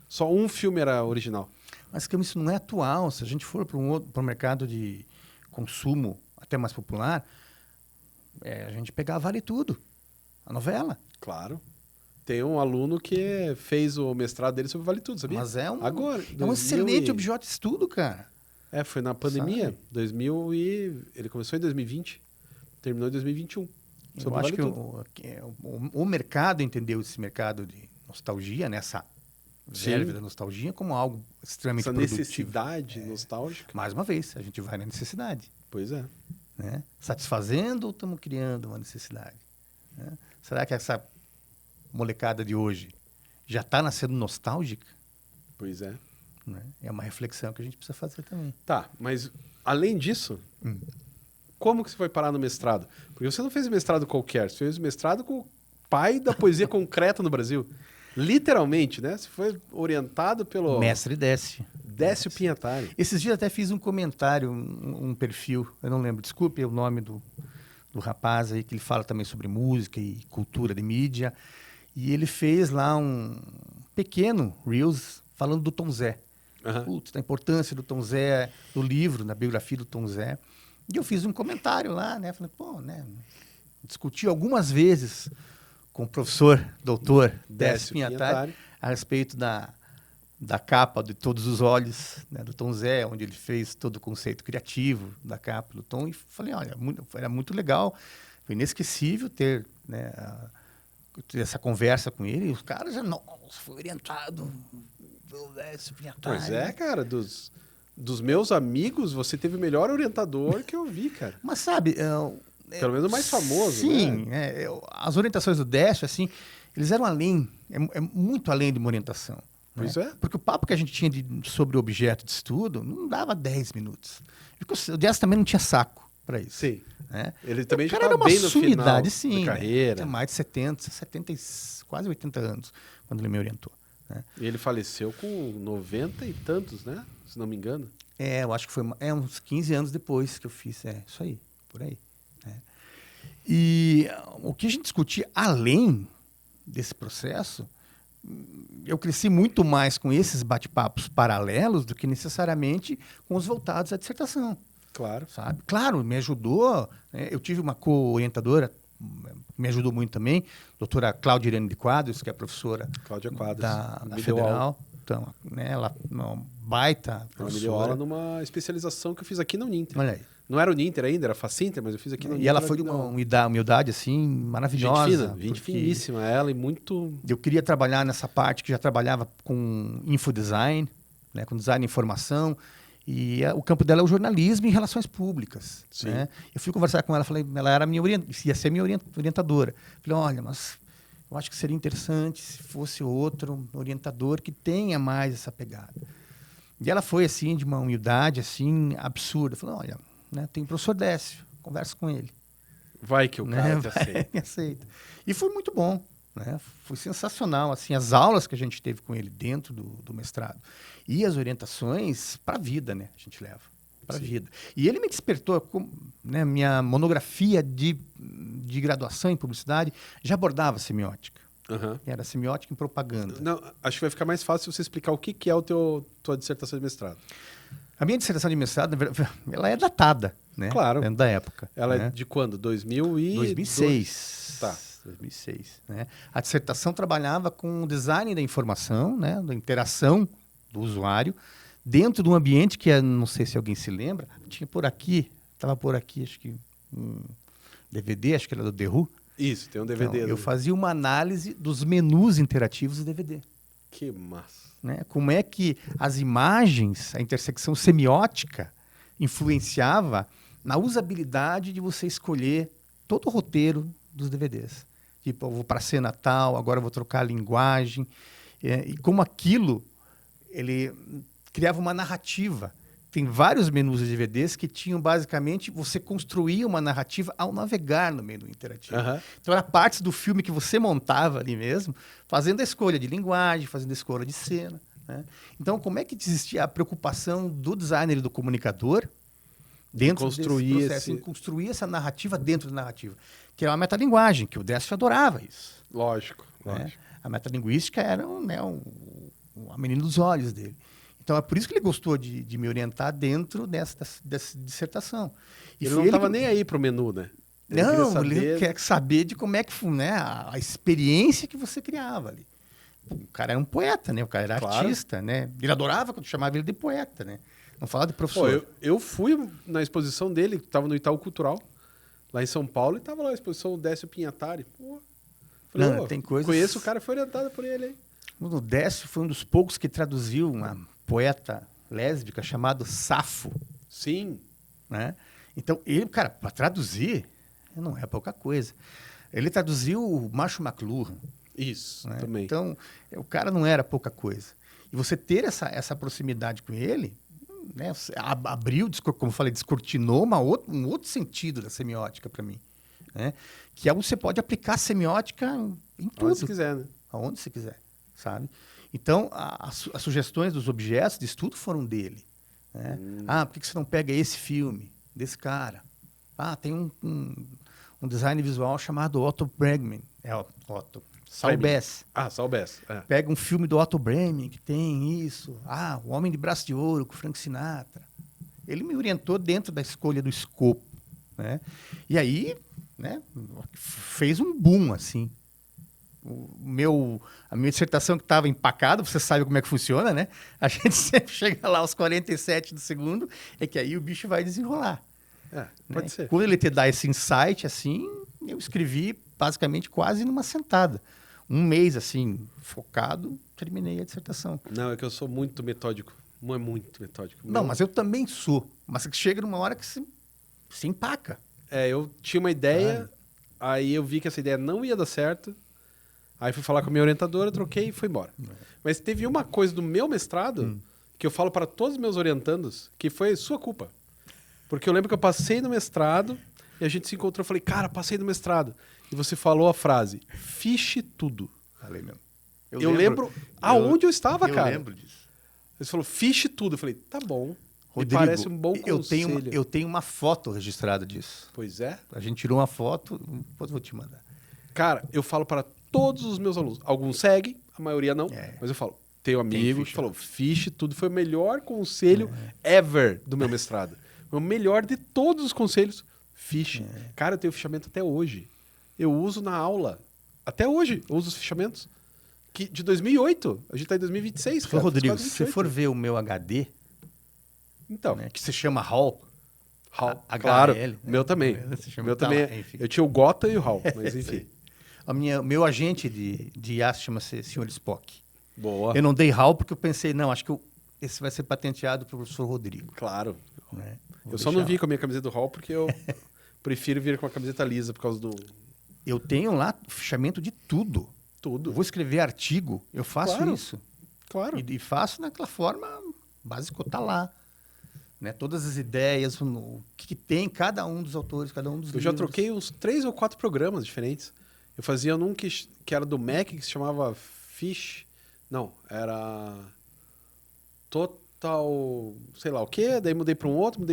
A: Só um filme era original.
B: Mas como isso não é atual, se a gente for para um mercado de consumo até mais popular, a gente pegar Vale Tudo, a novela.
A: Claro. Tem um aluno que fez o mestrado dele sobre Vale Tudo, sabia?
B: Mas é um,
A: Agora,
B: é um excelente objeto de estudo, cara.
A: Foi na pandemia,
B: Sabe?
A: 2000 e... Ele começou em 2020, terminou em 2021.
B: Eu acho que o mercado entendeu esse mercado de nostalgia, né? Essa verve da nostalgia, como algo extremamente produtivo.
A: Necessidade nostálgica.
B: Mais uma vez, a gente vai na necessidade.
A: Pois é.
B: Né? Satisfazendo ou estamos criando uma necessidade? Né? Será que essa molecada de hoje já está nascendo nostálgica?
A: Pois é.
B: Né? É uma reflexão que a gente precisa fazer também.
A: Tá, mas além disso, como que você foi parar no mestrado? Porque você não fez mestrado qualquer, você fez mestrado com o pai da poesia concreta no Brasil. Literalmente, né? Você foi orientado pelo...
B: Mestre
A: Décio Pinhatari.
B: Esses dias até fiz um comentário, um perfil, eu não lembro, desculpe o nome do rapaz aí, que ele fala também sobre música e cultura de mídia. E ele fez lá um pequeno Reels falando do Tom Zé. Putz, da importância do Tom Zé, do livro, da biografia do Tom Zé. E eu fiz um comentário lá, né? Falei, pô, né? Discuti algumas vezes com o professor, doutor Décio Pinhatari, a respeito da capa de Todos os Olhos, né, do Tom Zé, onde ele fez todo o conceito criativo da capa do Tom. E falei, olha, era muito legal, foi inesquecível ter, né, ter essa conversa com ele. E os caras já, nossa, foi orientado pelo Décio Pinhatari.
A: Pois é, cara, dos meus amigos, você teve o melhor orientador que eu vi, cara.
B: Mas sabe...
A: Pelo menos o mais famoso,
B: sim,
A: né?
B: As orientações do Décio, assim, eles eram além, muito além de uma orientação.
A: Pois
B: né?
A: é.
B: Porque o papo que a gente tinha sobre o objeto de estudo não dava 10 minutos. O Décio também não tinha saco para isso.
A: Sim.
B: Né?
A: Ele também já
B: era
A: estava
B: uma
A: bem no final
B: sim,
A: da carreira.
B: Tinha mais de 70, quase 80 anos, quando ele me orientou. Né?
A: E ele faleceu com 90 e tantos, né? Se não me engano.
B: Eu acho que foi uns 15 anos depois que eu fiz. Isso aí, por aí. Né? E o que a gente discutia além desse processo, eu cresci muito mais com esses bate-papos paralelos do que necessariamente com os voltados à dissertação.
A: Claro.
B: Sabe? Claro, me ajudou. Né? Eu tive uma co-orientadora, me ajudou muito também, doutora Cláudia Irene de Quadros, que é professora
A: Cláudia Quadros,
B: da Federal. Então, né, ela é uma baita professora.
A: Ela me deu aula numa especialização que eu fiz aqui na Uninter.
B: Olha aí.
A: Não era Uninter ainda, era Facinter, mas eu fiz aqui na Uninter.
B: E ela foi de uma humildade, assim, maravilhosa.
A: Gente finíssima, ela e muito...
B: Eu queria trabalhar nessa parte que já trabalhava com infodesign, né, com design de informação, e o campo dela é o jornalismo e relações públicas. Né? Eu fui conversar com ela, falei, ela era ia ser minha orientadora. Falei, olha, mas eu acho que seria interessante se fosse outro orientador que tenha mais essa pegada. E ela foi, assim, de uma humildade, assim, absurda. Falei, olha, né, tem o professor Décio, conversa com ele.
A: Vai que o cara te aceita.
B: Me aceita. E foi muito bom. Né? Foi sensacional, assim, as aulas que a gente teve com ele dentro do mestrado. E as orientações para a vida, né? A gente leva para a vida. E ele me despertou, né, minha monografia de graduação em publicidade já abordava semiótica. Era semiótica em propaganda.
A: Não, acho que vai ficar mais fácil você explicar o que é tua dissertação de mestrado.
B: A minha dissertação de mestrado, ela é datada, né?
A: Claro.
B: Dentro da época.
A: Ela
B: né?
A: é de quando? 2006.
B: Tá. 2006. Né? A dissertação trabalhava com o design da informação, né? Da interação do usuário, dentro de um ambiente que, não sei se alguém se lembra, tinha por aqui, estava por aqui, acho que um DVD, acho que era do The Who.
A: Isso, tem um DVD.
B: Então, eu fazia uma análise dos menus interativos do DVD.
A: Que massa.
B: Né? Como é que as imagens, a intersecção semiótica, influenciava na usabilidade de você escolher todo o roteiro dos DVDs. Tipo, eu vou para a cena tal, agora eu vou trocar a linguagem. E como aquilo, ele criava uma narrativa. Tem vários menus de DVDs que tinham, basicamente, você construía uma narrativa ao navegar no menu interativo.
A: Uhum.
B: Então, era partes do filme que você montava ali mesmo, fazendo a escolha de linguagem, fazendo a escolha de cena. Né? Então, como é que existia a preocupação do designer e do comunicador dentro desse processo, em construir essa narrativa dentro da narrativa? Que é uma metalinguagem, que o Décio adorava isso.
A: Lógico.
B: Né? A metalinguística era a menina dos olhos dele. Então, é por isso que ele gostou de me orientar dentro dessa dissertação.
A: E ele não estava nem aí para o menu, né?
B: Ele quer saber de como é que foi, né, a experiência que você criava ali. O cara era um poeta, né? O cara era artista, né? Ele adorava quando chamava ele de poeta, né? Não falava de professor.
A: Pô, eu fui na exposição dele, que estava no Itaú Cultural, lá em São Paulo, e estava lá a exposição Décio Pinhatari. Pô, falei,
B: não, tem coisas...
A: Conheço o cara, foi orientado por ele aí.
B: O Décio foi um dos poucos que traduziu uma poeta lésbica chamada Safo.
A: Sim.
B: Né? Então, ele, cara, para traduzir, não é pouca coisa. Ele traduziu o Macho McLuhan.
A: Isso,
B: né?
A: também.
B: Então, o cara não era pouca coisa. E você ter essa proximidade com ele, né, abriu, como eu falei, descortinou um outro sentido da semiótica para mim. Né? Que é onde você pode aplicar a semiótica em tudo.
A: Onde você quiser, né?
B: Aonde você quiser, sabe? Então, as sugestões dos objetos de estudo foram dele. Né? Por que você não pega esse filme, desse cara? Tem um design visual chamado Otto Bregman. Saul Bass.
A: Saul Bass. É.
B: Pega um filme do Otto Bregman que tem isso. O Homem de Braço de Ouro, com Frank Sinatra. Ele me orientou dentro da escolha do escopo. Né? E aí, né, fez um boom, assim. A minha dissertação que estava empacada, você sabe como é que funciona, né? A gente sempre chega lá aos 47 do segundo, é que aí o bicho vai desenrolar.
A: Pode ser.
B: Quando ele te dá esse insight, assim, eu escrevi basicamente quase numa sentada. Um mês, assim, focado, terminei a dissertação.
A: Não, é que eu sou muito metódico. Não é muito metódico.
B: Não, mas eu também sou. Mas chega numa hora que se empaca.
A: Eu tinha uma ideia, aí eu vi que essa ideia não ia dar certo. Aí fui falar com a minha orientadora, troquei e fui embora. Mas teve uma coisa do meu mestrado que eu falo para todos os meus orientandos que foi sua culpa. Porque eu lembro que eu passei no mestrado e a gente se encontrou e falei, cara, passei no mestrado. E você falou a frase, fiche tudo.
B: Falei mesmo.
A: Eu lembro aonde eu estava, cara.
B: Eu lembro disso.
A: Você falou, fiche tudo. Eu falei, tá bom.
B: Rodrigo,
A: me parece um bom conselho.
B: Eu tenho uma foto registrada disso.
A: Pois é.
B: A gente tirou uma foto, depois eu vou te mandar.
A: Cara, eu falo para todos os meus alunos. Alguns seguem, a maioria não. Mas eu falo, tenho amigo que falou, fiche tudo. Foi o melhor conselho ever do meu mestrado. Foi o melhor de todos os conselhos. Fiche. Cara, eu tenho fichamento até hoje. Eu uso na aula. Até hoje eu uso os fichamentos. De 2008. A gente tá em 2026, cara.
B: Rodrigo, se você for ver o meu HD,
A: então,
B: que se chama HAL.
A: Claro,
B: né?
A: meu também. Meu também. Eu tinha o Gota e o HAL, mas enfim.
B: Meu agente de IA chama-se Sr. Spock.
A: Boa.
B: Eu não dei HAL porque eu pensei, não, acho que esse vai ser patenteado pelo professor Rodrigo.
A: Claro.
B: Né?
A: Eu só não vi com a minha camiseta do HAL porque eu prefiro vir com a camiseta lisa por causa do...
B: Eu tenho lá fichamento de tudo.
A: Tudo.
B: Eu vou escrever artigo, eu faço isso.
A: Claro.
B: E faço naquela forma básica, tá lá. Né? Todas as ideias, o que tem cada um dos autores, cada um dos livros.
A: Eu já troquei uns 3 ou 4 programas diferentes. Eu fazia um que era do Mac, que se chamava Fish. Não, era Total, sei lá o quê. Daí mudei para um outro.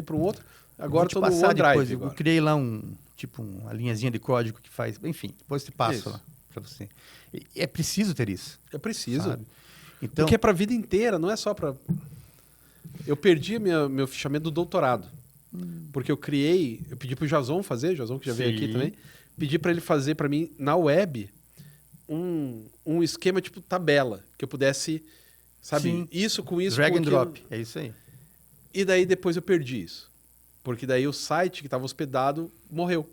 A: Agora estou no OneDrive.
B: Eu criei lá uma linhazinha de código que faz... Enfim, depois te passo lá para você. É preciso ter isso.
A: É preciso.
B: Sabe? Então,
A: porque é para a vida inteira, não é só para... Eu perdi meu fichamento do doutorado. Porque eu pedi pro Jason fazer, Jason que já veio aqui também, pedi para ele fazer para mim, na web, um esquema tipo tabela, que eu pudesse Sabe?
B: Sim.
A: Isso com isso,
B: Drag
A: com
B: and
A: aquilo.
B: drop, é isso aí.
A: E daí depois eu perdi isso. Porque daí o site que estava hospedado morreu.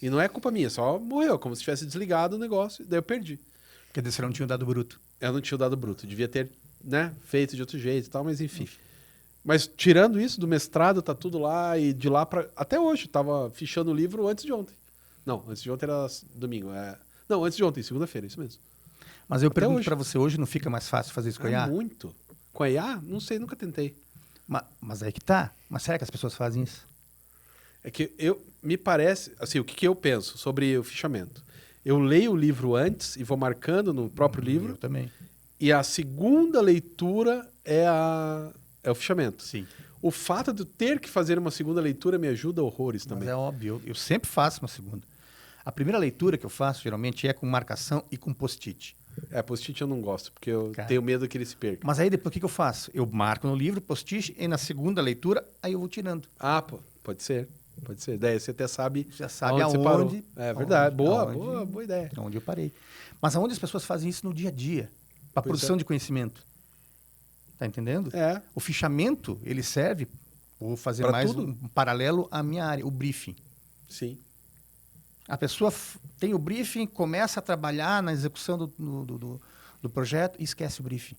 A: E não é culpa minha, só morreu, como se tivesse desligado o negócio, e daí eu perdi.
B: Quer dizer, você não tinha o dado bruto.
A: Eu não tinha o dado bruto, devia ter, né, feito de outro jeito e tal, mas enfim. Mas tirando isso do mestrado, tá tudo lá e de lá para até hoje, tava fichando o livro antes de ontem. Não, antes de ontem era domingo, Não, antes de ontem, segunda-feira, isso mesmo.
B: Mas eu
A: Até
B: pergunto
A: hoje.
B: para você, hoje não fica mais fácil fazer isso com a IA?
A: Muito. Com a IA? Não sei, nunca tentei.
B: Mas aí que tá. Mas será que as pessoas fazem isso?
A: É que me parece, assim, o que eu penso sobre o fichamento? Eu leio o livro antes e vou marcando no próprio livro,
B: Eu também.
A: e a segunda leitura é o fichamento.
B: Sim.
A: O fato de eu ter que fazer uma segunda leitura me ajuda horrores também.
B: Mas é óbvio, eu sempre faço uma segunda. A primeira leitura que eu faço, geralmente, é com marcação e com post-it.
A: Post-it eu não gosto, porque eu
B: Cara.
A: tenho medo que ele se perca.
B: Mas aí depois o que eu faço? Eu marco no livro, post-it, e na segunda leitura, aí eu vou tirando.
A: Ah, pô, pode ser. Pode ser. Daí você até sabe,
B: Já sabe
A: aonde você parou.
B: aonde.
A: É verdade.
B: aonde-
A: Boa ideia.
B: Onde eu parei. Mas aonde as pessoas fazem isso no dia a dia? Para
A: Pois
B: produção
A: é.
B: de conhecimento. Tá entendendo?
A: É,
B: O fichamento, ele serve, vou fazer
A: Pra
B: mais
A: tudo.
B: um paralelo à minha área, o briefing.
A: sim.
B: A pessoa tem o briefing, começa a trabalhar na execução do projeto e esquece o briefing.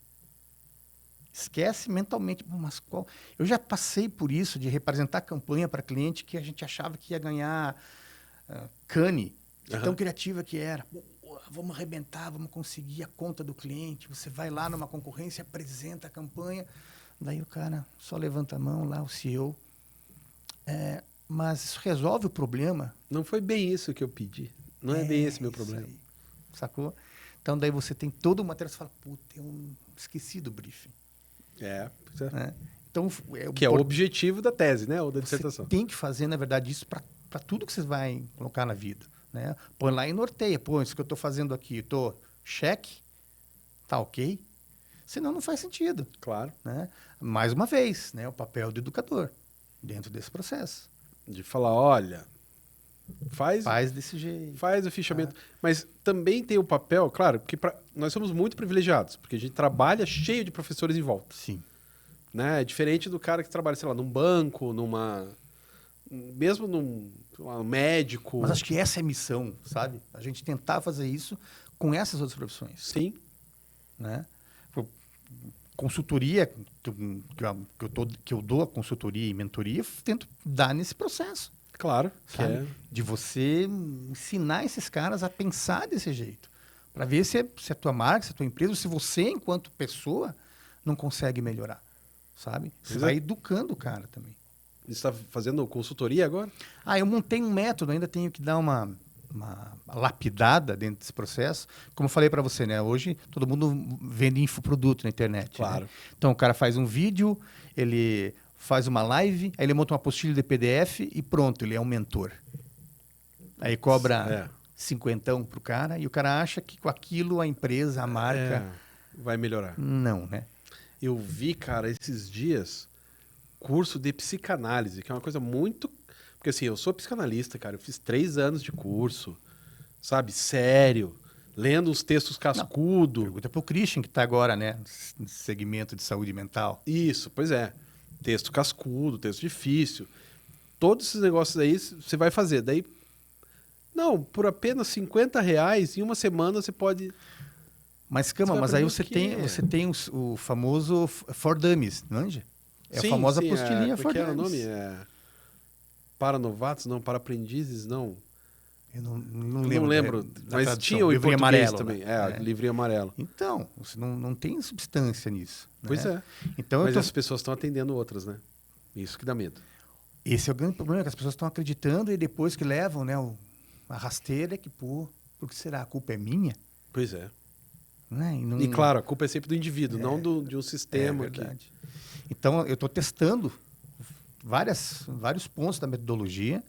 B: Esquece mentalmente. Mas qual? Eu já passei por isso, de representar campanha para cliente que a gente achava que ia ganhar cane, de tão
A: Aham.
B: criativa que era. Pô, vamos arrebentar, vamos conseguir a conta do cliente. Você vai lá numa concorrência, apresenta a campanha. Daí o cara só levanta a mão lá, o CEO. Mas isso resolve o problema?
A: Não foi bem isso que eu pedi. Não é bem esse meu
B: isso
A: problema.
B: aí. Sacou? Então daí você tem todo o material, você fala, puta, eu esqueci do briefing.
A: Pois é.
B: Né? Então,
A: Que é o objetivo da tese, né? Ou da dissertação.
B: você tem que fazer, na verdade, isso para tudo que você vai colocar na vida. Né? Põe lá e norteia. Pô, isso que eu estou fazendo aqui, cheque, tá ok? Senão não faz sentido.
A: Claro.
B: Né? Mais uma vez, né? O papel do educador dentro desse processo.
A: De falar, olha,
B: Faz desse jeito.
A: faz o fichamento. Mas também tem o papel, claro, porque nós somos muito privilegiados, porque a gente trabalha cheio de professores em volta.
B: Sim.
A: Né? É diferente do cara que trabalha, sei lá, num banco, mesmo num sei lá, um médico.
B: Mas acho que essa é a missão, sabe? A gente tentar fazer isso com essas outras profissões.
A: Sim.
B: Né? Consultoria, que eu dou a consultoria e mentoria, tento dar nesse processo.
A: Claro.
B: Sabe? De você ensinar esses caras a pensar desse jeito. Para ver se a tua marca, se a tua empresa, se você, enquanto pessoa, não consegue melhorar. Sabe? Você vai educando o cara também.
A: Você está fazendo consultoria agora?
B: Eu montei um método, ainda tenho que dar uma lapidada dentro desse processo. Como eu falei para você, né? Hoje todo mundo vende infoproduto na internet.
A: Claro.
B: Né? Então o cara faz um vídeo, ele faz uma live, aí ele monta uma apostila de PDF e pronto, ele é um mentor. Aí cobra 50 pro cara e o cara acha que com aquilo a empresa, a marca...
A: vai melhorar.
B: Não, né?
A: Eu vi, cara, esses dias, curso de psicanálise, que é uma coisa muito... Porque assim, eu sou psicanalista, cara, eu fiz 3 anos de curso, sabe? Sério, lendo uns textos cascudo.
B: Pergunta pro Christian, que está agora, né? No segmento de saúde mental.
A: Isso, pois é. Texto cascudo, texto difícil. Todos esses negócios aí você vai fazer. Daí, não, por apenas R$50, em uma semana você pode...
B: Mas, mas aí você tem o famoso For Dummies, não é? É a famosa apostilinha For Dummies.
A: Como é que era o nome? Para novatos? Não, para aprendizes? Não.
B: Eu não
A: lembro. Mas
B: tradução.
A: tinha o em
B: Livrinho
A: português
B: amarelo,
A: também.
B: né?
A: Livrinho amarelo.
B: Então, você não tem substância nisso.
A: Pois
B: né?
A: é.
B: Então,
A: mas as pessoas estão atendendo outras, né? Isso que dá medo.
B: Esse é o grande problema, que as pessoas estão acreditando e depois que levam, né, a rasteira, que, por que será? A culpa é minha?
A: Pois é.
B: Né?
A: E claro, a culpa é sempre do indivíduo, não de um sistema.
B: É verdade. Então, eu estou testando vários pontos da metodologia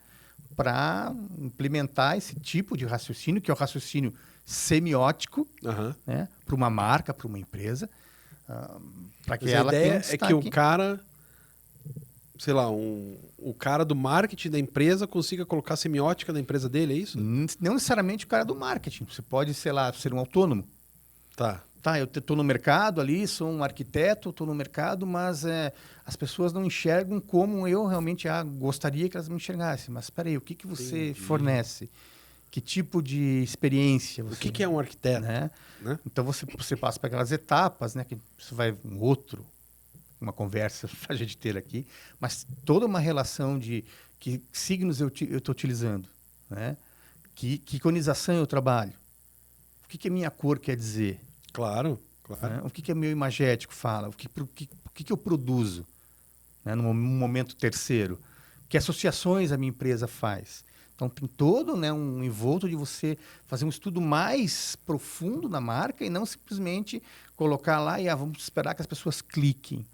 B: para implementar esse tipo de raciocínio, que é o raciocínio semiótico, né, para uma marca, para uma empresa, para que ela tenha um destaque.
A: É que o cara, sei lá, o cara do marketing da empresa consiga colocar a semiótica da empresa dele, é isso?
B: Não necessariamente o cara do marketing. Você pode, sei lá, ser um autônomo.
A: Tá
B: eu estou no mercado ali, sou um arquiteto, estou no mercado, mas as pessoas não enxergam como eu realmente gostaria que elas me enxergassem. Mas espera aí, o que, que você fornece? Que tipo de experiência você...
A: O que é um arquiteto?
B: Né? Então, você passa por aquelas etapas, né? Que isso vai uma conversa para a gente ter aqui, mas toda uma relação de que signos eu estou utilizando, né? Que iconização eu trabalho, o que a minha cor quer dizer.
A: Claro.
B: Né? O que meu imagético fala, o que eu produzo, né? No momento terceiro, que associações a minha empresa faz. Então, tem todo, né, um envolto de você fazer um estudo mais profundo na marca e não simplesmente colocar lá e vamos esperar que as pessoas cliquem.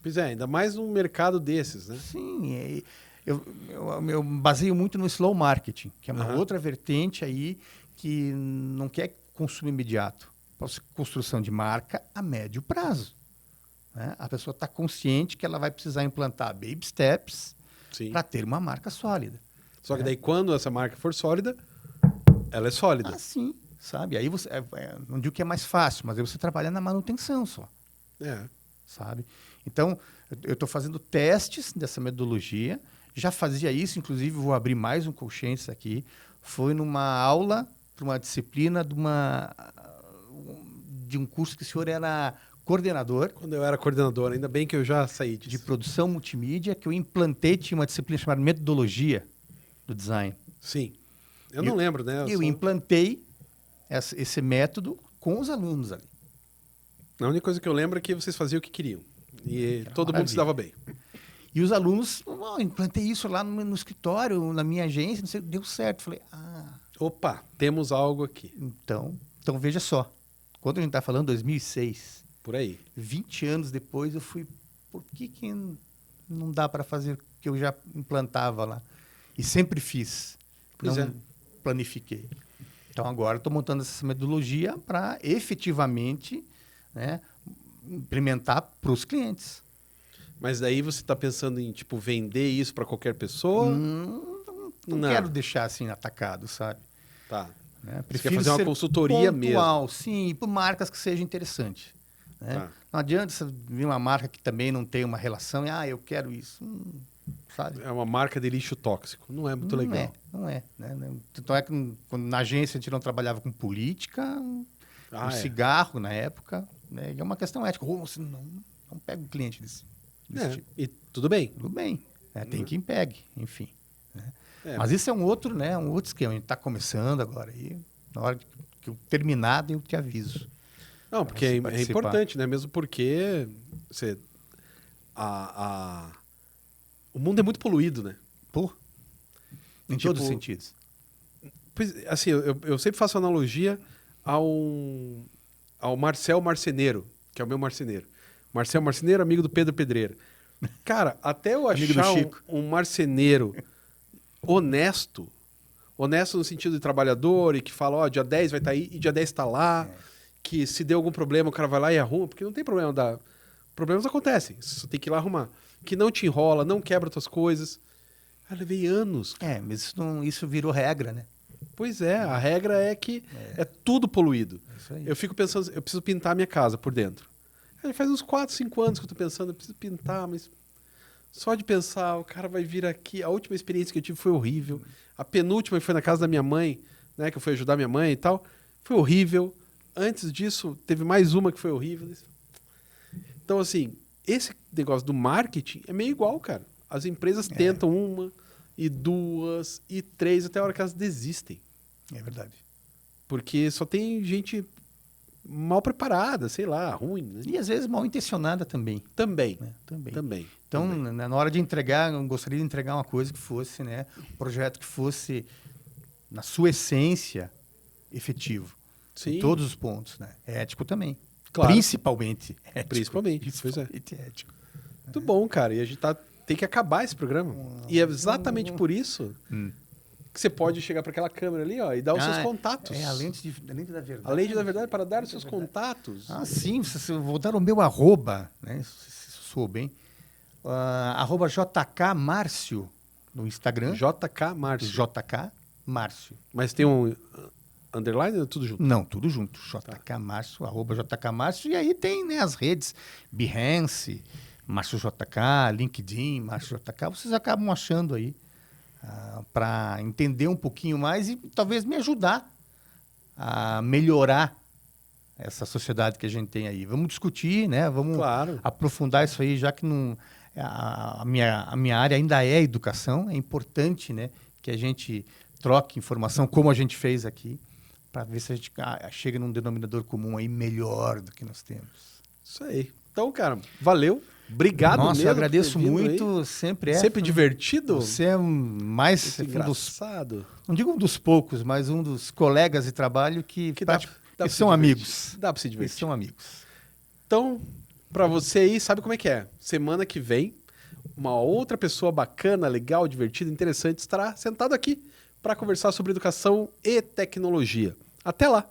A: Pois é, ainda mais num mercado desses, né?
B: Sim, eu baseio muito no slow marketing, que é uma outra vertente aí que não quer consumo imediato. Construção de marca a médio prazo. Né? A pessoa está consciente que ela vai precisar implantar baby steps para ter uma marca sólida.
A: Só que daí, quando essa marca for sólida, ela é sólida.
B: Ah, sim, sabe? Aí você, não digo que é mais fácil, mas aí você trabalha na manutenção só. Sabe? Então, eu estou fazendo testes dessa metodologia. Já fazia isso, inclusive, vou abrir mais um colchete aqui. Foi numa aula, para uma disciplina de um curso que o senhor era coordenador.
A: Quando eu era coordenador, ainda bem que eu já saí disso.
B: De produção multimídia, que eu implantei, tinha uma disciplina chamada metodologia do design.
A: Sim. Eu não lembro, né?
B: Eu implantei esse método com os alunos ali.
A: A única coisa que eu lembro é que vocês faziam o que queriam. E todo mundo se dava bem.
B: E os alunos, implantei isso lá no escritório, na minha agência, não sei, deu certo. Falei,
A: opa, temos algo aqui.
B: Então veja só. Quando a gente está falando 2006.
A: Por aí.
B: 20 anos depois eu fui, por que não dá para fazer o que eu já implantava lá? E sempre fiz. Não planifiquei. Então, agora estou montando essa metodologia para efetivamente, né, implementar para os clientes.
A: Mas daí você está pensando em, tipo, vender isso para qualquer pessoa?
B: Não quero deixar assim atacado, sabe?
A: Tá.
B: Né?
A: Você quer fazer uma consultoria
B: pontual,
A: mesmo?
B: Sim, e por marcas que sejam interessantes. Né?
A: Tá.
B: Não adianta você vir uma marca que também não tem uma relação e, eu quero isso. Sabe?
A: É uma marca de lixo tóxico. Não é muito legal.
B: Não é. Né? Então, quando na agência a gente não trabalhava com política, cigarro na época. Né? E é uma questão ética. Você não pega o cliente desse tipo.
A: E tudo bem.
B: Tudo bem. Tem quem pegue, enfim. Né? Mas isso é um outro esquema. A gente está começando agora. E na hora que eu terminar, eu te aviso.
A: Não, porque é importante, né? Mesmo porque o mundo é muito poluído, né?
B: Em todos os sentidos.
A: Pois, assim, eu sempre faço analogia ao Marcel Marceneiro, que é o meu marceneiro. Marcel Marceneiro, amigo do Pedro Pedreira. Cara, até eu achar um marceneiro honesto no sentido de trabalhador e que fala, dia 10 vai estar aí e dia 10 está lá, que se deu algum problema o cara vai lá e arruma, porque não tem problema problemas acontecem, você só tem que ir lá arrumar. Que não te enrola, não quebra tuas coisas. Eu levei anos.
B: Mas isso virou regra, né?
A: Pois é, a regra é que é tudo poluído.
B: Isso aí.
A: Eu fico pensando, eu preciso pintar a minha casa por dentro. Faz uns 4, 5 anos que eu tô pensando, eu preciso pintar, mas só de pensar, o cara vai vir aqui. A última experiência que eu tive foi horrível. A penúltima foi na casa da minha mãe, né, que eu fui ajudar minha mãe e tal. Foi horrível. Antes disso, teve mais uma que foi horrível. Então, assim, esse negócio do marketing é meio igual, cara. As empresas tentam uma, e duas, e três, até a hora que elas desistem.
B: É verdade.
A: Porque só tem gente mal preparada, sei lá, ruim, né?
B: E às vezes mal intencionada também.
A: Também.
B: Então, na hora de entregar, eu gostaria de entregar uma coisa que fosse, né, um projeto que fosse, na sua essência, efetivo.
A: Sim.
B: Em todos os pontos, né? Ético também.
A: Claro.
B: Principalmente ético.
A: Principalmente
B: ético.
A: Muito bom, cara. E a gente tem que acabar esse programa. E é exatamente por isso que você pode chegar para aquela câmera ali, e dar os seus contatos.
B: A lente da verdade.
A: A lente da verdade para dar os seus contatos.
B: Sim. Vou dar o meu arroba, né? Se sou bem. Arroba JK Márcio no Instagram.
A: JK Márcio.
B: JK Márcio.
A: Mas tem um underline ou tudo junto?
B: Não, tudo junto. JK Márcio, @JK Márcio. E aí tem, né, as redes Behance, Márcio JK, LinkedIn, Márcio JK. Vocês acabam achando aí para entender um pouquinho mais e talvez me ajudar a melhorar essa sociedade que a gente tem aí. Vamos discutir, né? Vamos aprofundar isso aí, já que não, a minha área ainda é educação. É importante, né, que a gente troque informação, como a gente fez aqui, para ver se a gente chega num denominador comum aí melhor do que nós temos.
A: Isso aí. Então, cara, valeu. Obrigado mesmo.
B: Nossa, eu agradeço muito.
A: Aí.
B: Sempre
A: Sempre divertido.
B: Você é mais
A: engraçado.
B: Não digo um dos poucos, mas um dos colegas de trabalho que são amigos.
A: Dá para se divertir.
B: Que são amigos.
A: Então, para você aí, sabe como é que é? Semana que vem, uma outra pessoa bacana, legal, divertida, interessante estará sentado aqui para conversar sobre educação e tecnologia. Até lá!